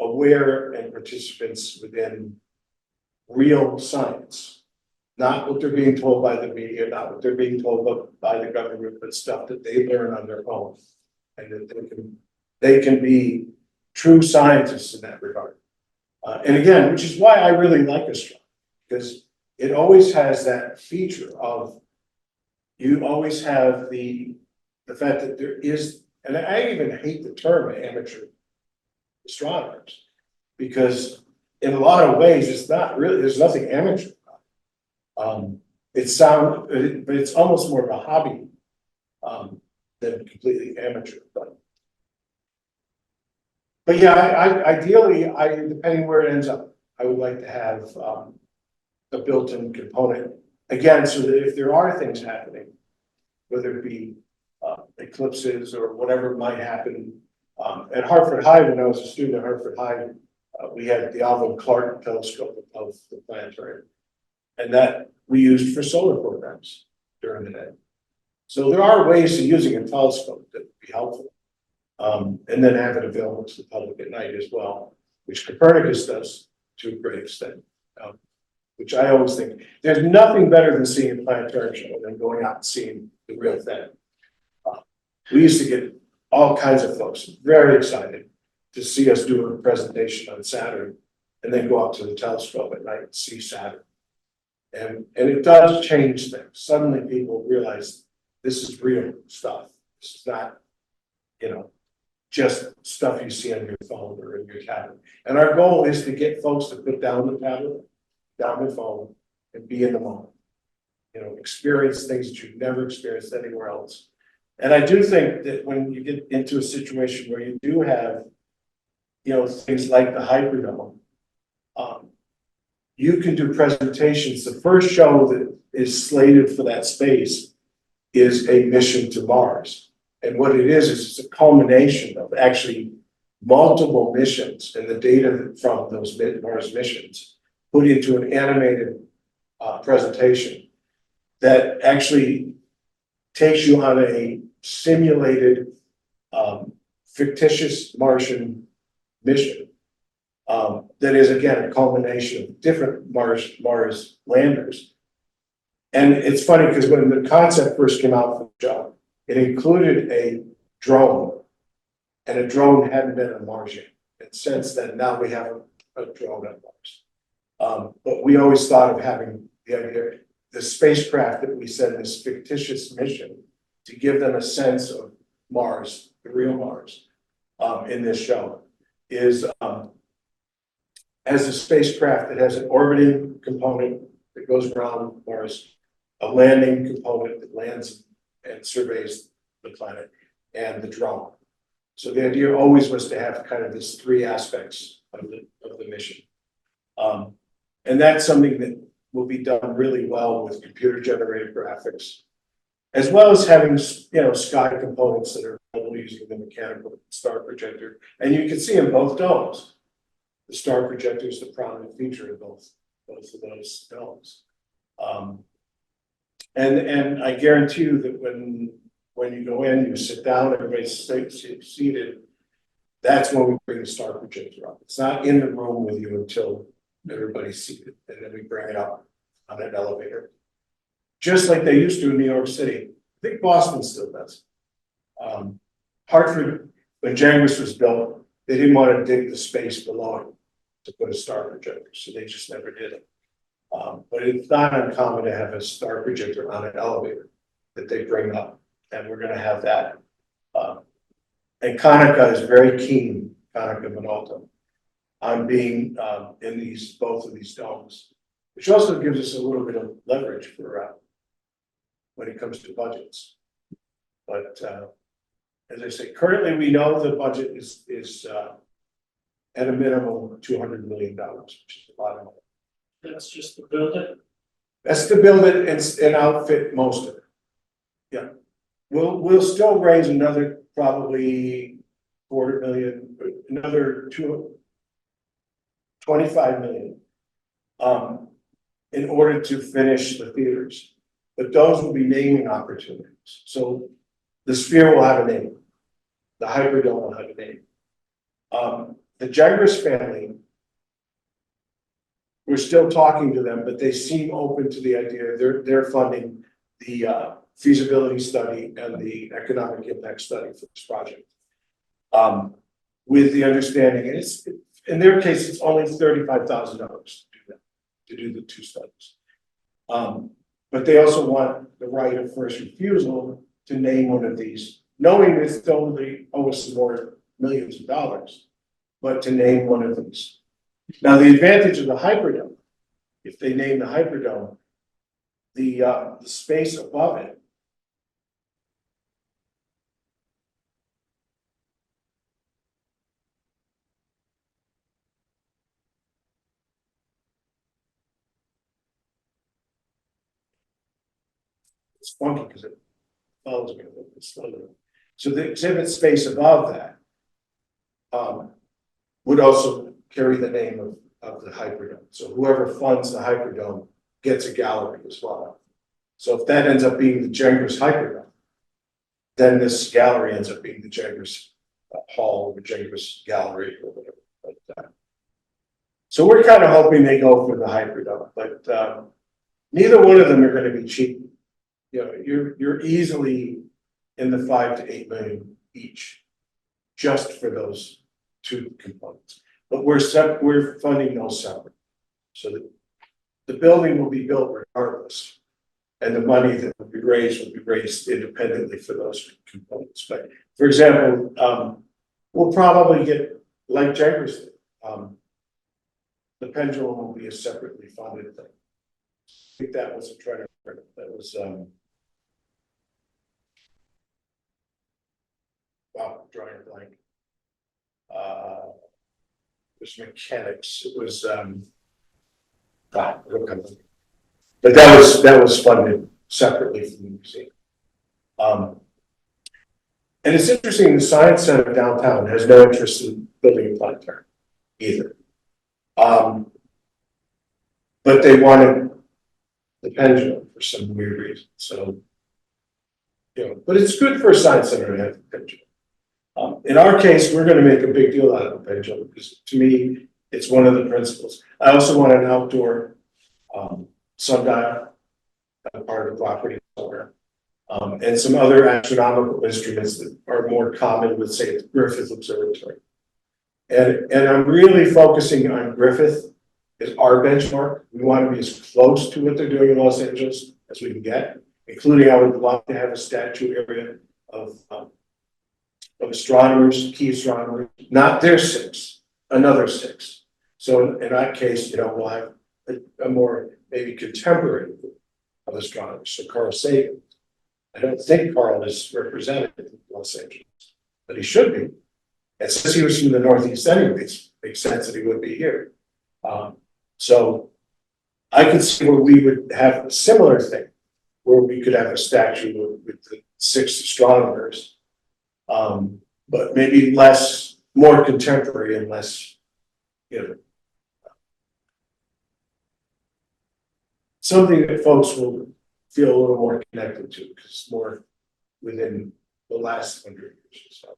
aware and participants within real science. Not what they're being told by the media, not what they're being told by the government, but stuff that they learn on their own. And that they can be true scientists in that regard. And again, which is why I really like astronomy, because it always has that feature of, you always have the fact that there is, and I even hate the term amateur astronomers, because in a lot of ways, it's not really, there's nothing amateur about it. But it's almost more of a hobby than completely amateur. But yeah, ideally, depending where it ends up, I would like to have a built-in component, again, so that if there are things happening, whether it be eclipses or whatever might happen. At Hartford High, when I was a student at Hartford High, we had the Alvin Clark telescope of the planetarium, and that we used for solar programs during the day. So there are ways to using a telescope that would be helpful, and then have it available to the public at night as well, which Copernicus does to a great extent. Which I always think, there's nothing better than seeing a planetarium show than going out and seeing the real thing. We used to get all kinds of folks very excited to see us do a presentation on Saturn, and then go out to the telescope at night and see Saturn. And it does change things. Suddenly people realize this is real stuff. This is not, just stuff you see on your phone or in your tablet. And our goal is to get folks to put down the tablet, down the phone, and be in the moment. Experience things that you've never experienced anywhere else. And I do think that when you get into a situation where you do have, things like the Hyperdome, you can do presentations. The first show that is slated for that space is a mission to Mars. And what it is it's a culmination of actually multiple missions and the data from those Mars missions put into an animated presentation that actually takes you on a simulated fictitious Martian mission that is again a culmination of different Mars landers. And it's funny because when the concept first came out for the job, it included a drone, and a drone hadn't been on Mars yet. And since then, now we have a drone on Mars. But we always thought of having the idea, the spacecraft that we send this fictitious mission to give them a sense of Mars, the real Mars, in this show, is as a spacecraft that has an orbiting component that goes around Mars, a landing component that lands and surveys the planet, and the drone. So the idea always was to have kind of this three aspects of the mission. And that's something that will be done really well with computer generated graphics, as well as having, sky components that are using the mechanical star projector. And you can see in both domes, the star projector is the prominent feature of both of those domes. And I guarantee you that when you go in, you sit down, everybody's seated, that's when we bring the star projector up. It's not in the room with you until everybody's seated, and then we bring it up on an elevator. Just like they used to in New York City. I think Boston still does. Hartford, when Gengras was built, they didn't want to dig the space below it to put a star projector, so they just never did it. But it's not uncommon to have a star projector on an elevator that they bring up, and we're going to have that. And Konica is very keen, Konica Minolta, on being in both of these domes, which also gives us a little bit of leverage for when it comes to budgets. But as I say, currently we know the budget is at a minimum of $200 million, which is a lot of money. That's just to build it? That's to build it and outfit most of it. Yeah. We'll still raise another probably 250,000, another 25 million. In order to finish the theaters, but those will be naming opportunities. So the Sphere will have a name, the Hyperdome will have a name. The Gengras family, we're still talking to them, but they seem open to the idea. They're funding the feasibility study and the economic impact study for this project. With the understanding, it's in their case, it's only $35,000 to do that, to do the two studies. But they also want the right of first refusal to name one of these, knowing it's only owe us some more millions of dollars, but to name one of these. Now, the advantage of the Hyperdome, if they name the Hyperdome, the space above it it's funky because it follows me a little bit slowly. So the exhibit space above that would also carry the name of the Hyperdome. So whoever funds the Hyperdome gets a gallery as well. So if that ends up being the Gengras Hyperdome, then this gallery ends up being the Gengras Hall or Gengras Gallery or whatever like that. So we're kind of hoping they go for the Hyperdome, but neither one of them are going to be cheap. You know, you're easily in the 5 to 8 million each, just for those two components. But we're funding those separate, so that the building will be built regardless, and the money that will be raised independently for those components. But for example, we'll probably get, like Gengras did, the pendulum will be a separately funded thing. I think that was a treasure. That was wow, drawing a blank. It was mechanics. It was but that was funded separately from the museum. And it's interesting, the Science Center downtown has no interest in building a planetarium either. But they wanted the pendulum for some weird reason. So, you know, but it's good for a Science Center to have the pendulum. In our case, we're going to make a big deal out of the pendulum because to me, it's one of the principles. I also want an outdoor sundial, part of the property somewhere, and some other astronomical instruments that are more common with, say, the Griffith Observatory. And I'm really focusing on Griffith as our benchmark. We want to be as close to what they're doing in Los Angeles as we can get, including I would love to have a statue area of astronomers, key astronomers, not their 6, another 6. So in that case, you know, we'll have a more maybe contemporary group of astronomers. So Carl Sagan. I don't think Carl is represented in Los Angeles, but he should be. And since he was from the Northeast anyways, it makes sense that he would be here. So I could see where we would have a similar thing, where we could have a statue with the 6 astronomers, but maybe more contemporary and less, you know, something that folks will feel a little more connected to because it's more within the last 100 years or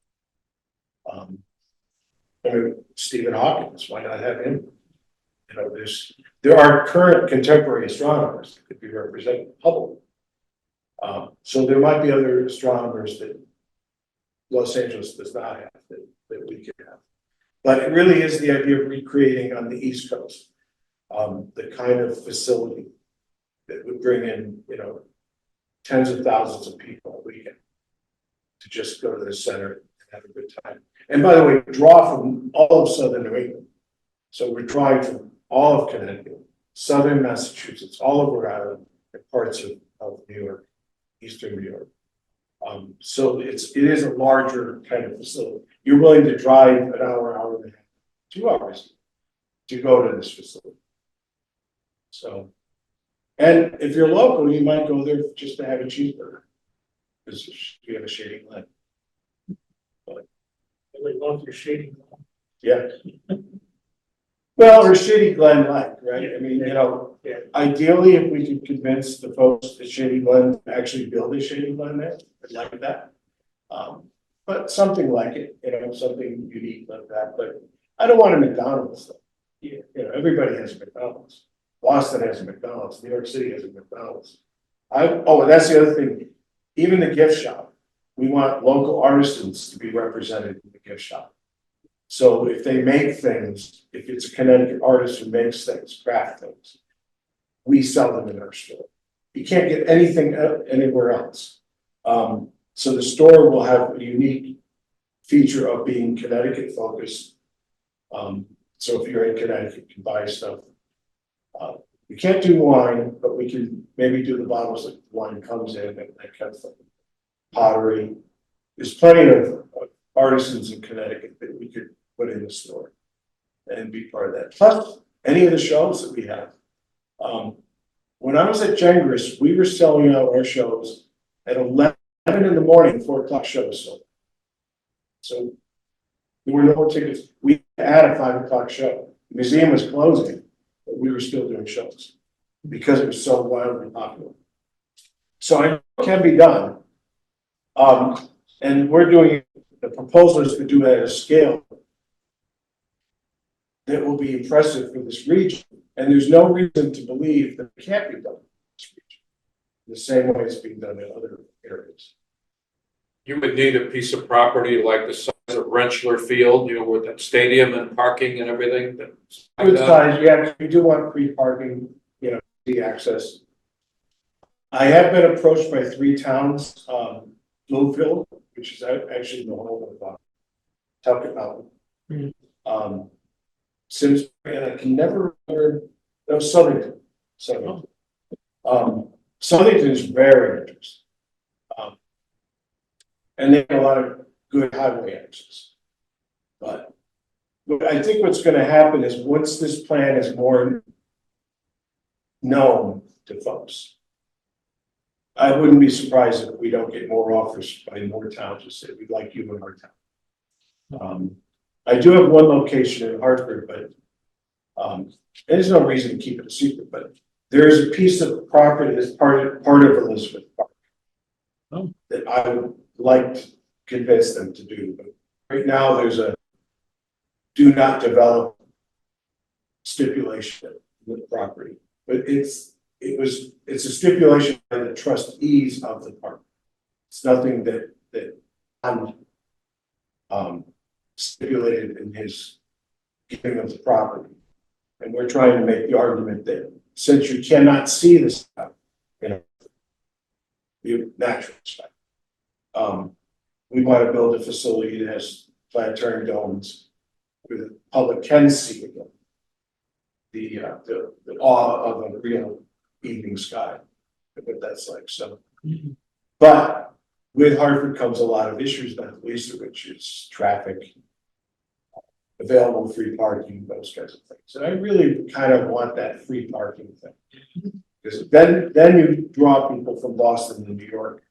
so. I mean, Stephen Hawking, why not have him? You know, there are current contemporary astronomers that could be represented publicly. So there might be other astronomers that Los Angeles does not have that we could have. But it really is the idea of recreating on the East Coast the kind of facility that would bring in, you know, tens of thousands of people a weekend to just go to the center and have a good time. And by the way, draw from all of Southern New England. So we're drawing from all of Connecticut, Southern Massachusetts, all of Rhode Island, and parts of New York, Eastern New York. So it is a larger kind of facility. You're willing to drive an hour and a half, 2 hours to go to this facility. So, and if you're local, you might go there just to have a cheeseburger because we have a shading line. Every know if you're shading. Yeah. Well, or Shitty Glen like, right? I mean, Yeah. ideally, if we could convince the folks at Shady Glen to actually build a Shady Glen there, I'd like that. But something like it, something unique like that, but I don't want a McDonald's though. Everybody has a McDonald's. Boston has a McDonald's, New York City has a McDonald's. And that's the other thing, even the gift shop, we want local artisans to be represented in the gift shop. So if they make things, if it's a Connecticut artist who makes things, craft things, we sell them in our store. You can't get anything anywhere else. So the store will have a unique feature of being Connecticut focused. So if you're in Connecticut, you can buy stuff. We can't do wine, but we can maybe do the bottles that wine comes in and that kind of thing. Pottery. There's plenty of artisans in Connecticut that we could put in the store and be part of that. Plus, any of the shows that we have. When I was at Gengras, we were selling out our shows at 11 in the morning, 4 o'clock shows sold. So there were no tickets. We had a 5 o'clock show. The museum was closing, but we were still doing shows because it was so wildly popular. So I know it can be done. And we're doing, the proposal is to do that at a scale that will be impressive for this region. And there's no reason to believe that it can't be done in this region, the same way it's being done in other areas. You would need a piece of property like the size of Rentschler Field, with that stadium and parking and everything. Good size, yeah, we do want free parking, the access. I have been approached by 3 towns, Bloomfield, which is actually the home of Tucket Mountain. Simsbury, and I can never remember, no, Southington. Southington is very interesting. And they have a lot of good highway access. But I think what's going to happen is once this plan is more known to folks, I wouldn't be surprised if we don't get more offers by more towns who say we'd like you in our town. I do have one location in Hartford, but there's no reason to keep it a secret. But there's a piece of property that's part of Elizabeth Park that I would like to convince them to do. But right now, there's a do not develop stipulation with the property, but it's a stipulation by the trustees of the park. It's nothing that I'm stipulated in his giving of the property. And we're trying to make the argument that since you cannot see this stuff, the natural stuff, we want to build a facility that has planetarium domes where the public can see again the awe of a real evening sky, what that's like. So, but with Hartford comes a lot of issues, not the least of which is traffic, available free parking, those kinds of things. And I really kind of want that free parking thing, because then you draw people from Boston to New York,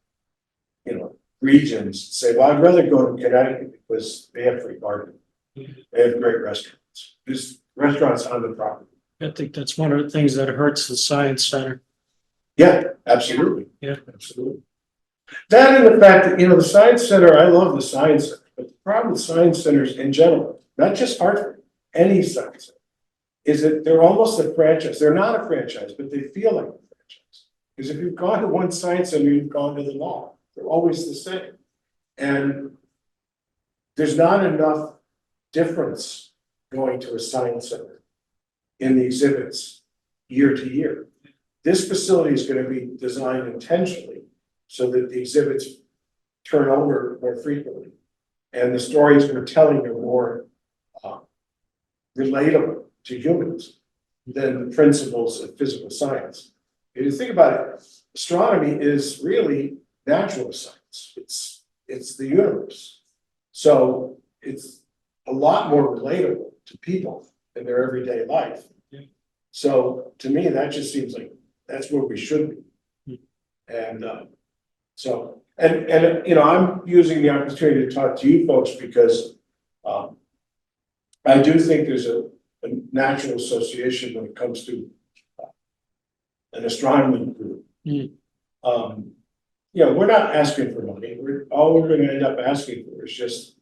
regions, say, well, I'd rather go to Connecticut because they have free parking. They have great restaurants. There's restaurants on the property. I think that's one of the things that hurts the science center. Yeah, absolutely. Yeah. Absolutely. That and the fact that, the Science Center, I love the Science Center, but the problem with Science Centers in general, not just Hartford, any Science Center, is that they're almost a franchise. They're not a franchise, but they feel like a franchise. Because if you've gone to one Science Center, you've gone to them all. They're always the same. And there's not enough difference going to a Science Center in the exhibits year to year. This facility is going to be designed intentionally so that the exhibits turn over more frequently. And the stories we're telling are more relatable to humans than the principles of physical science. If you think about it, astronomy is really natural science. It's the universe. So it's a lot more relatable to people in their everyday life. Yeah. So to me, that just seems like that's where we should be. And I'm using the opportunity to talk to you folks because Um, I do think there's a natural association when it comes to an astronomy group. We're not asking for money. All we're gonna end up asking for is just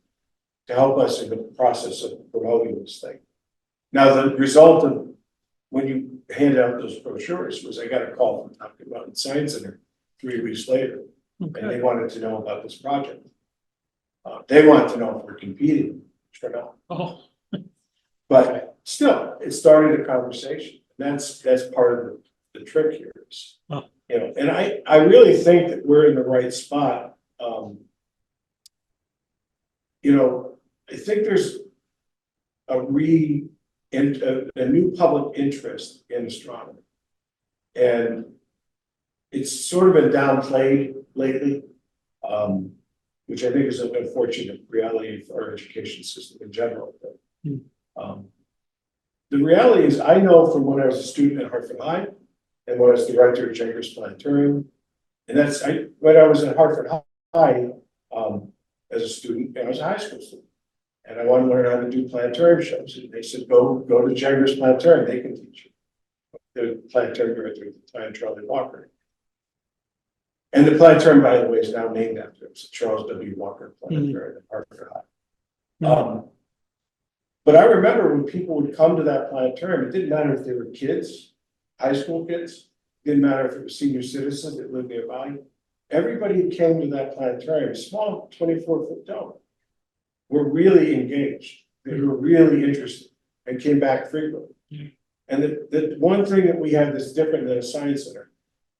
to help us in the process of promoting this thing. Now, the result of when you hand out those brochures was I got a call from Talking Mountain Science Center 3 weeks later, and Okay. they wanted to know about this project. They wanted to know if we're competing, which we're not. Oh, But still, it started a conversation. That's part of the trick here is, Oh. and I really think that we're in the right spot. I think there's a new public interest in astronomy. And it's sort of been downplayed lately, which I think is an unfortunate reality for our education system in general. But, the reality is, I know from when I was a student at Hartford High and when I was director of Gengras Planetarium, and when I was at Hartford High as a student, and I was a high school student, and I wanted to learn how to do planetarium shows, and they said, go to Gengras Planetarium, they can teach you. The planetarium director at the time, Charlie Walker. And the planetarium, by the way, is now named after him. It's Charles W. Walker Planetarium at Hartford High. But I remember when people would come to that planetarium, it didn't matter if they were kids, high school kids, it didn't matter if it was senior citizens that lived nearby. Everybody who came to that planetarium, small 24-foot dome, were really engaged. They were really interested and came back frequently. And the one thing that we have that's different than a science center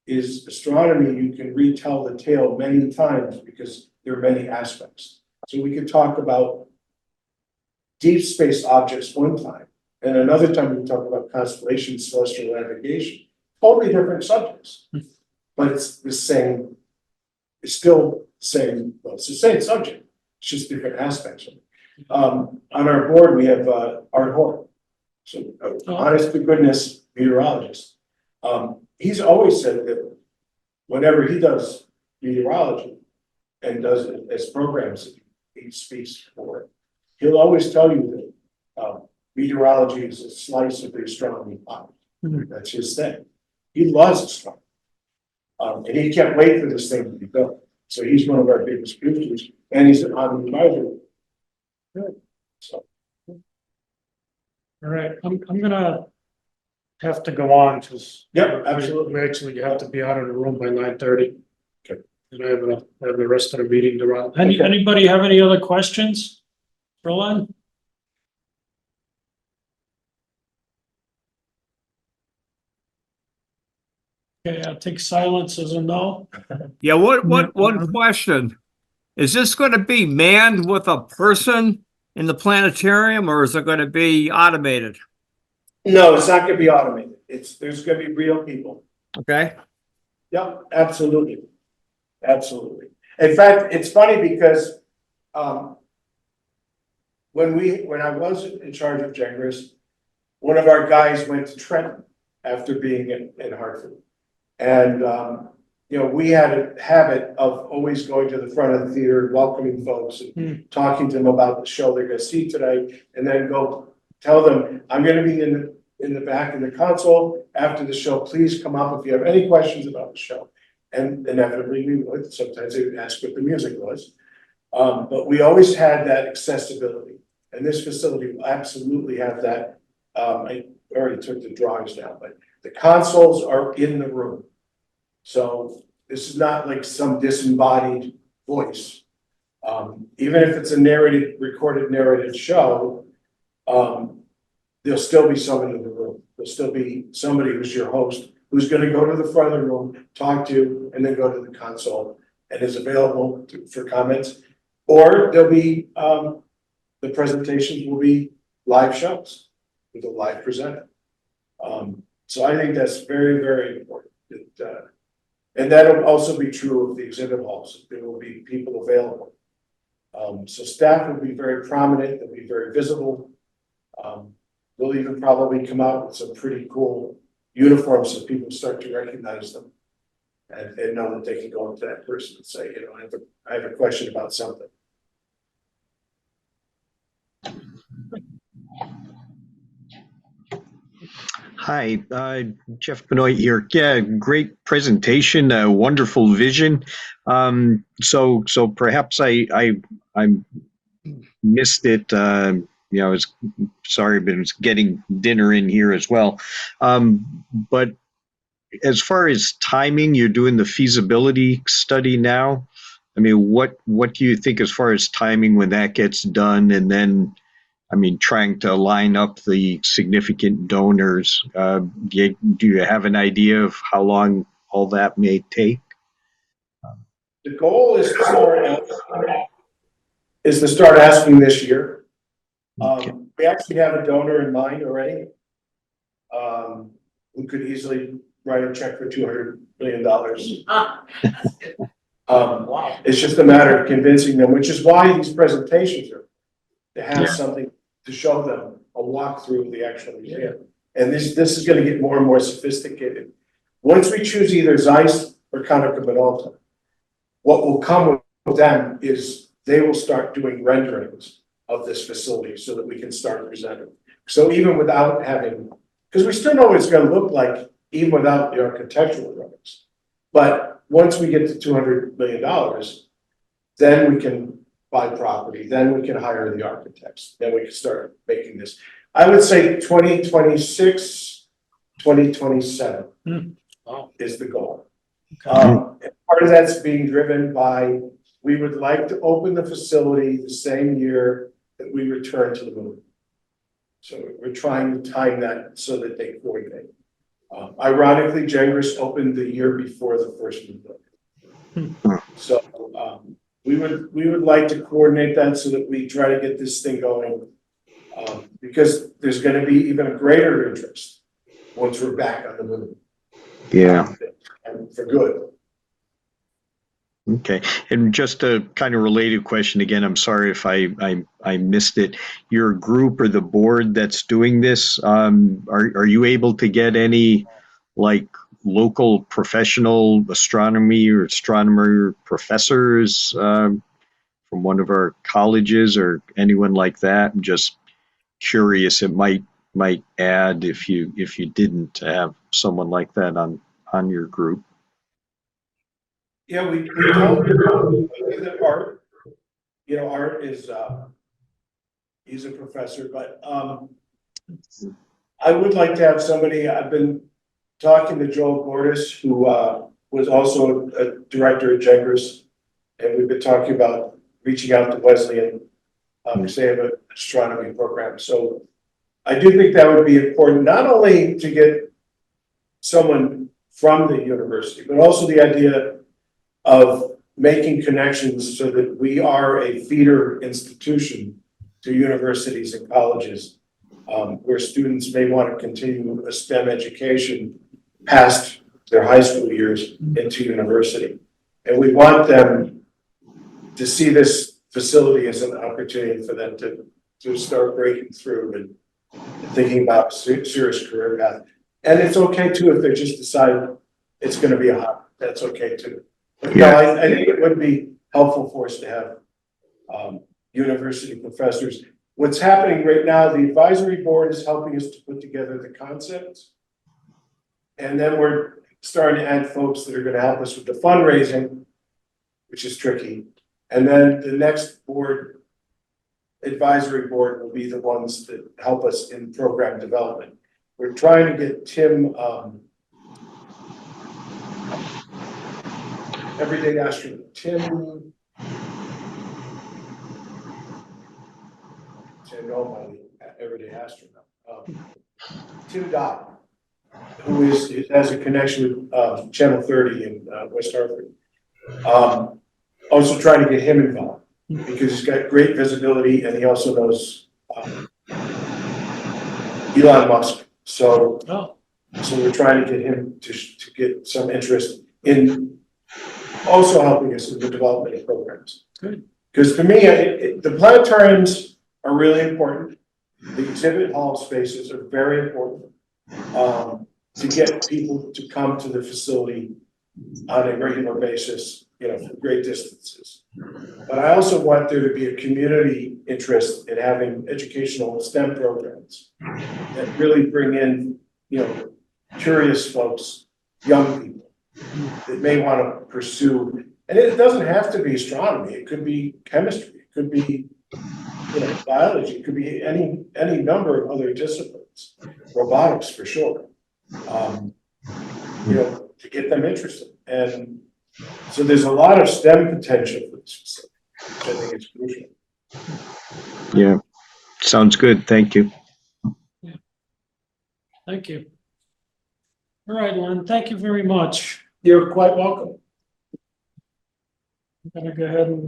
is astronomy. You can retell the tale many times because there are many aspects. So we could talk about deep space objects one time, and another time we talk about constellations, celestial navigation, totally different subjects. But it's the same, it's still the same, well, it's the same subject, it's just different aspects of it. On our board, we have Art Horn. So honest to goodness meteorologist. He's always said that whenever he does meteorology and does it as programs that he speaks for, he'll always tell you that meteorology is a slice of the astronomy pie. That's his thing. He loves astronomy. And he can't wait for this thing to be built. So he's one of our biggest boosters, and he's on the advisory. So. all right, I'm gonna have to go on, because Yep, absolutely. we actually have to be out of the room by 9:30. Okay. And I have the rest of the meeting to run. Okay. Anybody have any other questions for Len? Okay, I'll take silence as a no. Yeah, one question. Is this going to be manned with a person in the planetarium, or is it going to be automated? No, it's not gonna be automated. There's gonna be real people. Okay. Yep, absolutely. Absolutely. In fact, it's funny because when I was in charge of Gengras, one of our guys went to Trenton after being in Hartford. And we had a habit of always going to the front of the theater, welcoming folks and talking to them about the show they're gonna see today, and then go tell them, I'm gonna be in the back in the console after the show. Please come up if you have any questions about the show. And inevitably we would. Sometimes they would ask what the music was. But we always had that accessibility. And this facility will absolutely have that. I already took the drawings down, but the consoles are in the room. So this is not like some disembodied voice. Even if it's a recorded narrated show, there'll still be someone in the room. There'll still be somebody who's your host, who's going to go to the front of the room, talk to you, and then go to the console and is available for comments. Or there'll be, the presentations will be live shows with a live presenter. So I think that's very, very important. And that'll also be true of the exhibit halls. There will be people available. So staff will be very prominent, they'll be very visible. We'll even probably come out with some pretty cool uniforms so people start to recognize them and know that they can go up to that person and say, I have a question about something. Hi, Jeff Benoit here. Yeah, great presentation, wonderful vision. So perhaps I missed it. I was sorry, but it's getting dinner in here as well. But as far as timing, you're doing the feasibility study now. I mean, what do you think as far as timing when that gets done, and then I mean, trying to line up the significant donors. Do you have an idea of how long all that may take? The goal is to start asking this year. Okay. We actually have a donor in mind already. Who could easily write a check for $200 million. Wow. It's just a matter of convincing them, which is why these presentations are, to have Yeah. something to show them, a walkthrough of the actual museum. And this is gonna get more and more sophisticated. Once we choose either Zeiss or Konica Minolta, what will come with them is they will start doing renderings of this facility so that we can start presenting. So even without having, because we still know what it's gonna look like even without the architectural drawings. But once we get to $200 million, then we can buy property, then we can hire the architects, then we can start making this. I would say 2026, 2027 is the goal. And part of that's being driven by, we would like to open the facility the same year that we return to the moon. So we're trying to time that so that they coordinate. Ironically, Gengras opened the year before the first moon. So we would like to coordinate that so that we try to get this thing going. Because there's going to be even a greater interest once we're back on the moon. Yeah. And for good. Okay. And just a kind of related question again, I'm sorry if I missed it. Your group or the board that's doing this, are you able to get any like local professional astronomy or astronomer professors from one of our colleges or anyone like that? I'm just curious. It might add if you didn't have someone like that on your group. Yeah, we told that Art, Art is, he's a professor, but I would like to have somebody, I've been talking to Joel Gordis, who was also a director at Gengras, and we've been talking about reaching out to Wesleyan, because they have an astronomy program. So I do think that would be important, not only to get someone from the university, but also the idea of making connections so that we are a feeder institution to universities and colleges, where students may want to continue a STEM education past their high school years into university. And we want them to see this facility as an opportunity for them to start breaking through and thinking about serious career path. And it's okay too if they just decide it's going to be a hobby. That's okay too. But yeah, I think it would be helpful for us to have university professors. What's happening right now, the advisory board is helping us to put together the concepts. And then we're starting to add folks that are going to help us with the fundraising, which is tricky. And then the next board, advisory board, will be the ones that help us in program development. We're trying to get Tim, everyday astronaut, Tim everyday astronaut, Tim Dodd, who has a connection with Channel 30 in West Hartford. Also trying to get him involved because he's got great visibility and he also knows Elon Musk. So we're trying to get him to get some interest in also helping us in the development of programs. Good. Because to me, the planetariums are really important. The exhibit hall spaces are very important to get people to come to the facility on a regular basis, for great distances. But I also want there to be a community interest in having educational STEM programs that really bring in curious folks, young people that may want to pursue, and it doesn't have to be astronomy, it could be chemistry, it could be, biology, it could be any number of other disciplines, robotics for sure. To get them interested. And so there's a lot of STEM potential for this facility, which I think is crucial. Yeah, sounds good. Thank you. Thank you. All right, Len, thank you very much. You're quite welcome. I'm gonna go ahead and,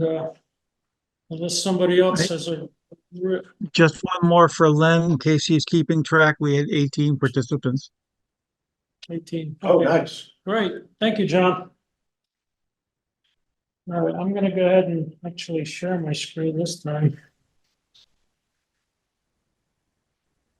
unless somebody else has a, Just one more for Len, in case he's keeping track. We had 18 participants. 18. Oh, Okay, nice. great. Thank you, John. All right, I'm gonna go ahead and actually share my screen this time.